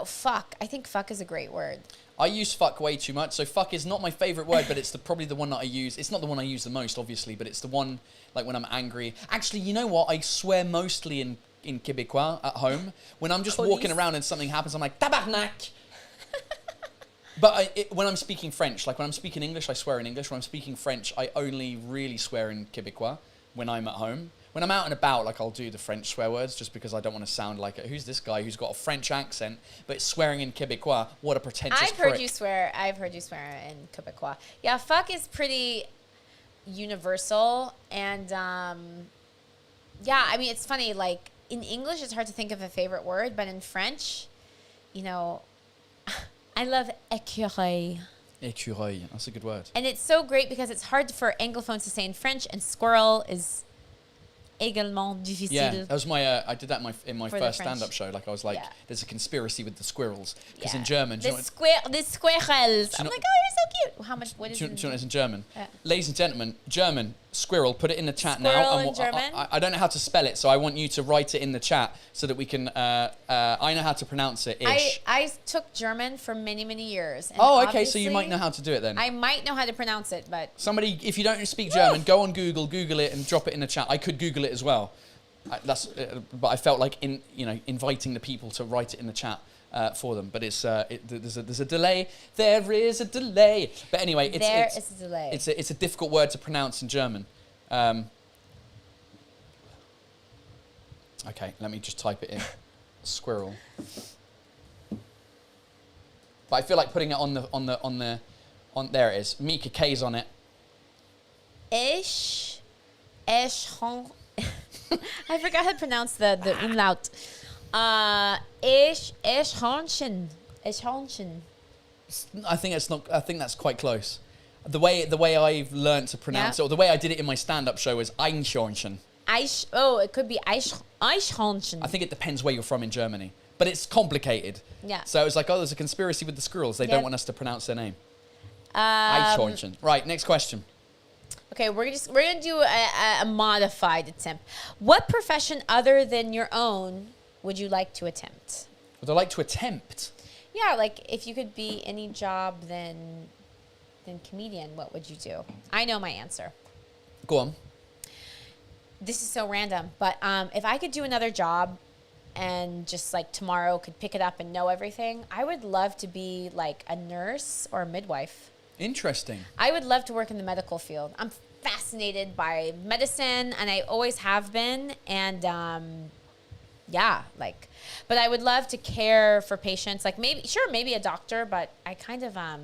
fuck. I think fuck is a great word. I use fuck way too much. So fuck is not my favorite word, but it's probably the one that I use. It's not the one I use the most, obviously, but it's the one, like, when I'm angry. Actually, you know what? I swear mostly in Québécois at home. When I'm just walking around and something happens, I'm like, tabarnak! But when I'm speaking French, like when I'm speaking English, I swear in English. When I'm speaking French, I only really swear in Québécois when I'm at home. When I'm out and about, like, I'll do the French swear words just because I don't want to sound like who's this guy who's got a French accent, but swearing in Québécois, what a pretentious prick. I've heard you swear in Québécois. Yeah, fuck is pretty universal. And, I mean, it's funny, like, in English, it's hard to think of a favorite word, but in French, I love écureuil. Écureuil, that's a good word. And it's so great because it's hard for Anglophones to say in French, and squirrel is également difficile. Yeah, that was my. I did that in my first stand-up show. Like I was like, "There's a conspiracy with the squirrels," because in German, the squirrels. I'm like, oh, you're so cute. How much? What is? Do you know what it is in German? Ladies and gentlemen, German squirrel. Put it in the chat now. Squirrel in German. I don't know how to spell it, so I want you to write it in the chat so that we can. I know how to pronounce it. I took German for many, many years. And okay, so you might know how to do it then. I might know how to pronounce it, but somebody, if you don't speak German, go on Google it, and drop it in the chat. I could Google it as well. But I felt like inviting the people to write it in the chat for them. But there's a delay. There is a delay. But anyway, it's a delay. It's a difficult word to pronounce in German. Okay, let me just type it in. Squirrel. But I feel like putting it on there it is. Mika K's on it. I forgot how to pronounce the umlaut. Eichhörnchen. I think that's quite close. The way I've learned to pronounce it, or the way I did it in my stand-up show, was Eichhörnchen. It could be Eichhörnchen. I think it depends where you're from in Germany, but it's complicated. Yeah. So it's like, there's a conspiracy with the squirrels. They don't want us to pronounce their name. Eichhörnchen. Right. Next question. Okay, we're gonna do a modified attempt. What profession other than your own would you like to attempt? Would I like to attempt? Yeah, like if you could be any job than comedian, what would you do? I know my answer. Go on. This is so random, but if I could do another job and just like tomorrow could pick it up and know everything, I would love to be like a nurse or a midwife. Interesting. I would love to work in the medical field. I'm fascinated by medicine, and I always have been. And but I would love to care for patients. Like maybe a doctor, but I kind of I'd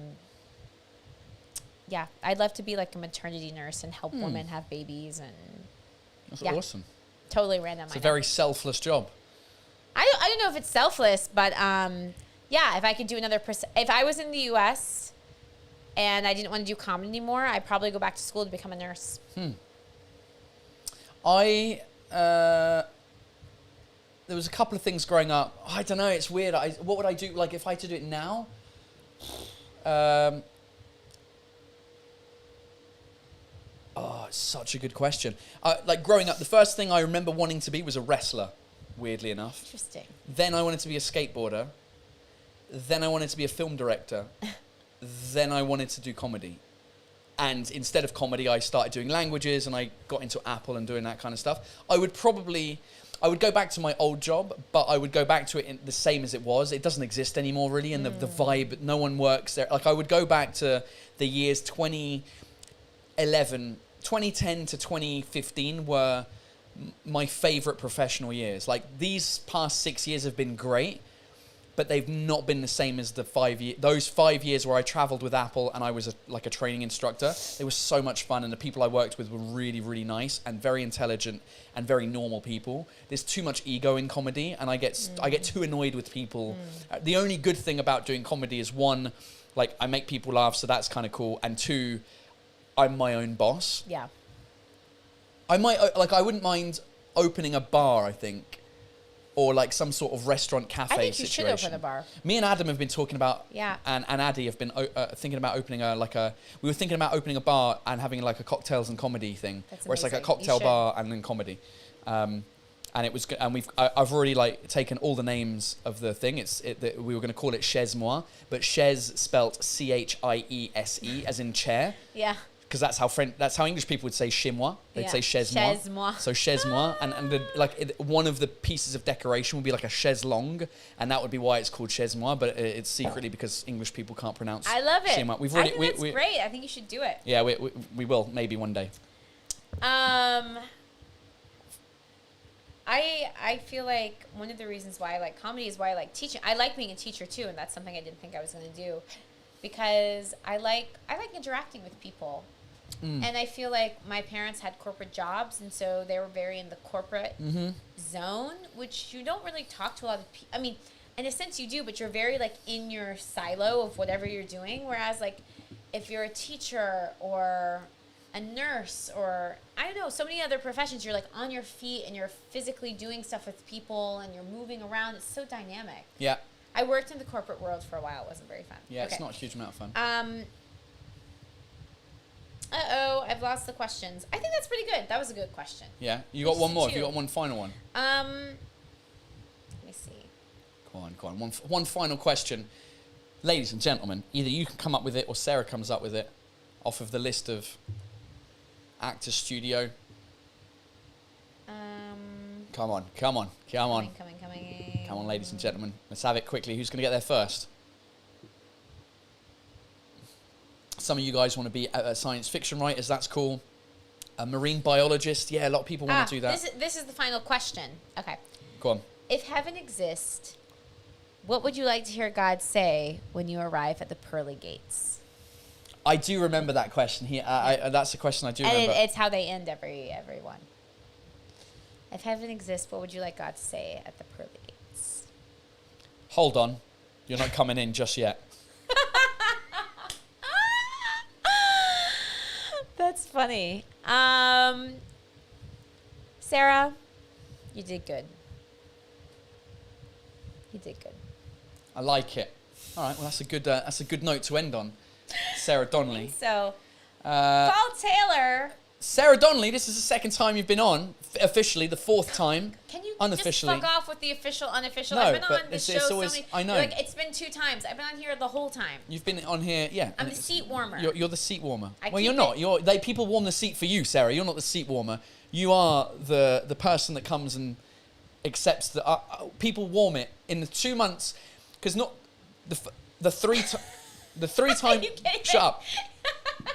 love to be like a maternity nurse and help women have babies. And that's awesome. Totally random. It's a very selfless job. I don't know if it's selfless, but if I could do if I was in the U.S. and I didn't want to do comedy anymore, I'd probably go back to school to become a nurse. There was a couple of things growing up. I don't know, it's weird. What would I do, like, if I had to do it now? It's such a good question. Like, growing up, the first thing I remember wanting to be was a wrestler, weirdly enough. Interesting. Then I wanted to be a skateboarder. Then I wanted to be a film director. Then I wanted to do comedy. And instead of comedy, I started doing languages, and I got into Apple and doing that kind of stuff. I would probably... I would go back to my old job, but I would go back to it in the same as it was. It doesn't exist anymore, really, and the vibe, no one works there. Like, I would go back to the years 2010 to 2015 were my favorite professional years. Like, these past 6 years have been great, but they've not been the same as those 5 years where I traveled with Apple and I was like a training instructor. It was so much fun, and the people I worked with were really, really nice and very intelligent and very normal people. There's too much ego in comedy, and I get too annoyed with people. The only good thing about doing comedy is, one, like, I make people laugh, so that's kind of cool, and two, I'm my own boss. Yeah. I wouldn't mind opening a bar, I think. Or like some sort of restaurant cafe situation. I think you should open a bar. Me and Adam have been talking about, yeah, and Addy have been thinking about opening we were thinking about opening a bar and having like a cocktails and comedy thing. That's where amazing. It's like a cocktail bar and then comedy. And it was, and I've already like taken all the names of the thing. We were going to call it Chez Moi, but Chez spelt Chiese, as in chair. Yeah. Because that's how English people would say chez moi. They'd say chez moi. Chez moi. So chez moi, and one of the pieces of decoration would be like a chaise longue, and that would be why it's called chez moi. But it's secretly because English people can't pronounce. I love it. Chez moi. I think that's great. I think you should do it. Yeah, we will maybe one day. I feel like one of the reasons why I like comedy is why I like teaching. I like being a teacher too, and that's something I didn't think I was going to do, because I like interacting with people. And I feel like my parents had corporate jobs, and so they were very in the corporate zone, which you don't really talk to a lot of people. I mean, in a sense you do, but you're very like in your silo of whatever you're doing. Whereas like if you're a teacher or a nurse or I don't know, so many other professions, you're like on your feet and you're physically doing stuff with people and you're moving around. It's so dynamic. Yeah. I worked in the corporate world for a while. It wasn't very fun. Yeah, okay. It's not a huge amount of fun. I've lost the questions. I think that's pretty good. That was a good question. Yeah, you got one more. Have you got one final one? Let me see. Go on. One final question. Ladies and gentlemen, either you can come up with it or Sarah comes up with it off of the list of Actors Studio. Come on. Coming. Come on, ladies and gentlemen. Let's have it quickly. Who's going to get there first? Some of you guys want to be science fiction writers. That's cool. A marine biologist. Yeah, a lot of people want to do that. This is the final question. Okay. Go on. If heaven exists, what would you like to hear God say when you arrive at the pearly gates? I do remember that question. That's a question I do remember. And it's how they end everyone. If heaven exists, what would you like God to say at the pearly gates? Hold on. You're not coming in just yet. That's funny. Sarah, you did good. I like it. All right. Well, that's a good note to end on. Sarah Donnelly. So, Paul Taylor. Sarah Donnelly, this is the second time you've been on, officially, the fourth time. Can you unofficially. Just fuck off with the official, unofficial? No, I've been but on this it's show always, so many... I know. Like, it's been 2 times. I've been on here the whole time. You've been on here, yeah. I'm the seat warmer. You're the seat warmer. Well, you're not. People warm the seat for you, Sarah. You're not the seat warmer. You are the person that comes and accepts the... people warm it in the 2 months, because not... The 3 times... Shut up.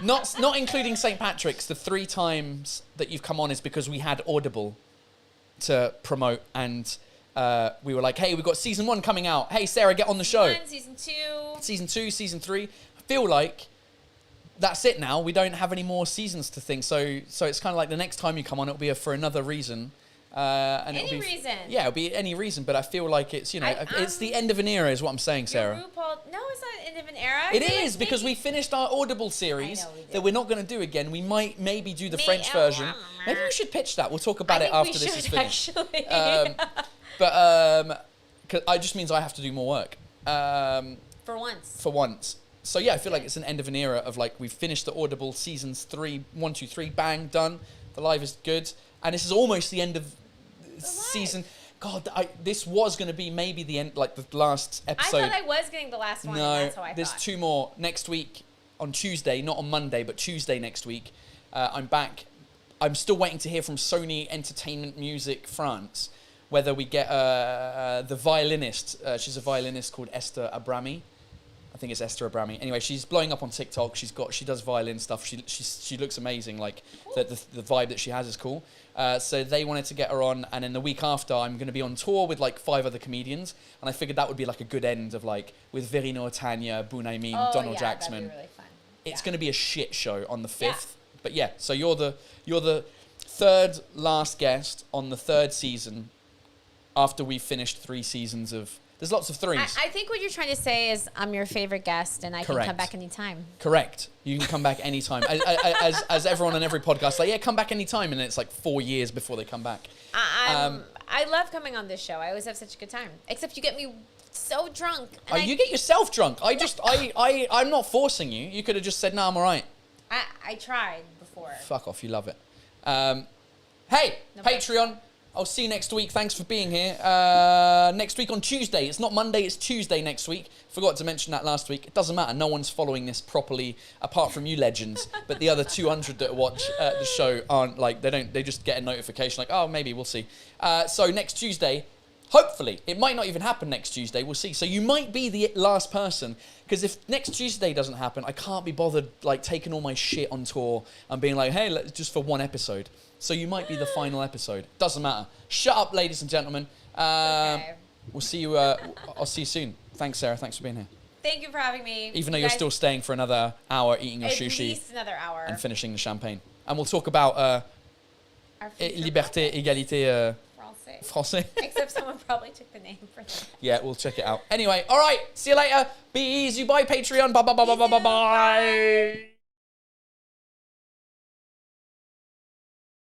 Not including St. Patrick's, the 3 times that you've come on is because we had Audible to promote, and we were like, hey, we've got season 1 coming out. Hey, Sarah, get on the show. Season 2. Season 2, season 3. I feel like that's it now. We don't have any more seasons to think. So it's kind of like the next time you come on, it'll be for another reason. And any reason. Yeah, it'll be any reason, but I feel like it's, it's the end of an era is what I'm saying, Sarah. RuPaul, no, it's not the end of an era. It is, because we finished our Audible series that we're not going to do again. We might maybe do the French version. Maybe we should pitch that. We'll talk about it after this is finished. Actually. But it just means I have to do more work. For once. For once. So yeah, I feel like it's an end of an era of like, we've finished the Audible seasons 3, 1, 2, 3, bang, done. The live is good. And this is almost the end of season. God, this was going to be maybe the end, like the last episode. I thought I was getting the last one. No, and that's how I there's thought. 2 more next week on Tuesday, not on Monday, but Tuesday next week. I'm back. I'm still waiting to hear from Sony Entertainment Music France, whether we get the violinist. She's a violinist called Esther Abrami. I think it's Esther Abrami. Anyway, she's blowing up on TikTok. She does violin stuff. She looks amazing. Like the vibe that she has is cool. So they wanted to get her on, and then the week after, I'm going to be on tour with like 5 other comedians, and I figured that would be like a good end of like with Verino, Tanya, Bunaimin, Donald Jacksman. That'd be really fun. It's going to be a shit show on the 5th. But yeah, so you're the third last guest on the 3rd season after we've finished 3 seasons of. There's lots of 3s. I think what you're trying to say is I'm your favorite guest and I can come back anytime. Correct. You can come back anytime. as everyone on every podcast, like, yeah, come back anytime. And it's like 4 years before they come back. I love coming on this show. I always have such a good time. Except you get me so drunk. You get yourself drunk. I'm not forcing you. You could have just said, no, I'm all right. I tried before. Fuck off. You love it. Hey, no Patreon. I'll see you next week. Thanks for being here. Next week on Tuesday. It's not Monday, it's Tuesday next week. Forgot to mention that last week. It doesn't matter. No one's following this properly, apart from you legends. But the other 200 that watch the show aren't like, they just get a notification like, oh, maybe, we'll see. So next Tuesday, hopefully, it might not even happen next Tuesday. We'll see. So you might be the last person, because if next Tuesday doesn't happen, I can't be bothered like taking all my shit on tour and being like, hey, let's just for one episode. So you might be the final episode. Doesn't matter. Shut up, ladies and gentlemen. Okay. We'll see you. I'll see you soon. Thanks, Sarah. Thanks for being here. Thank you for having me. Even though you're still staying for another hour eating your sushi. At least another hour. And finishing the champagne. And we'll talk about liberté, égalité, français. Except someone probably took the name for that. Yeah, we'll check it out. Anyway, all right. See you later. Be easy. Bye, Patreon. Bye, bye, bye, bye, bye, bye, bye.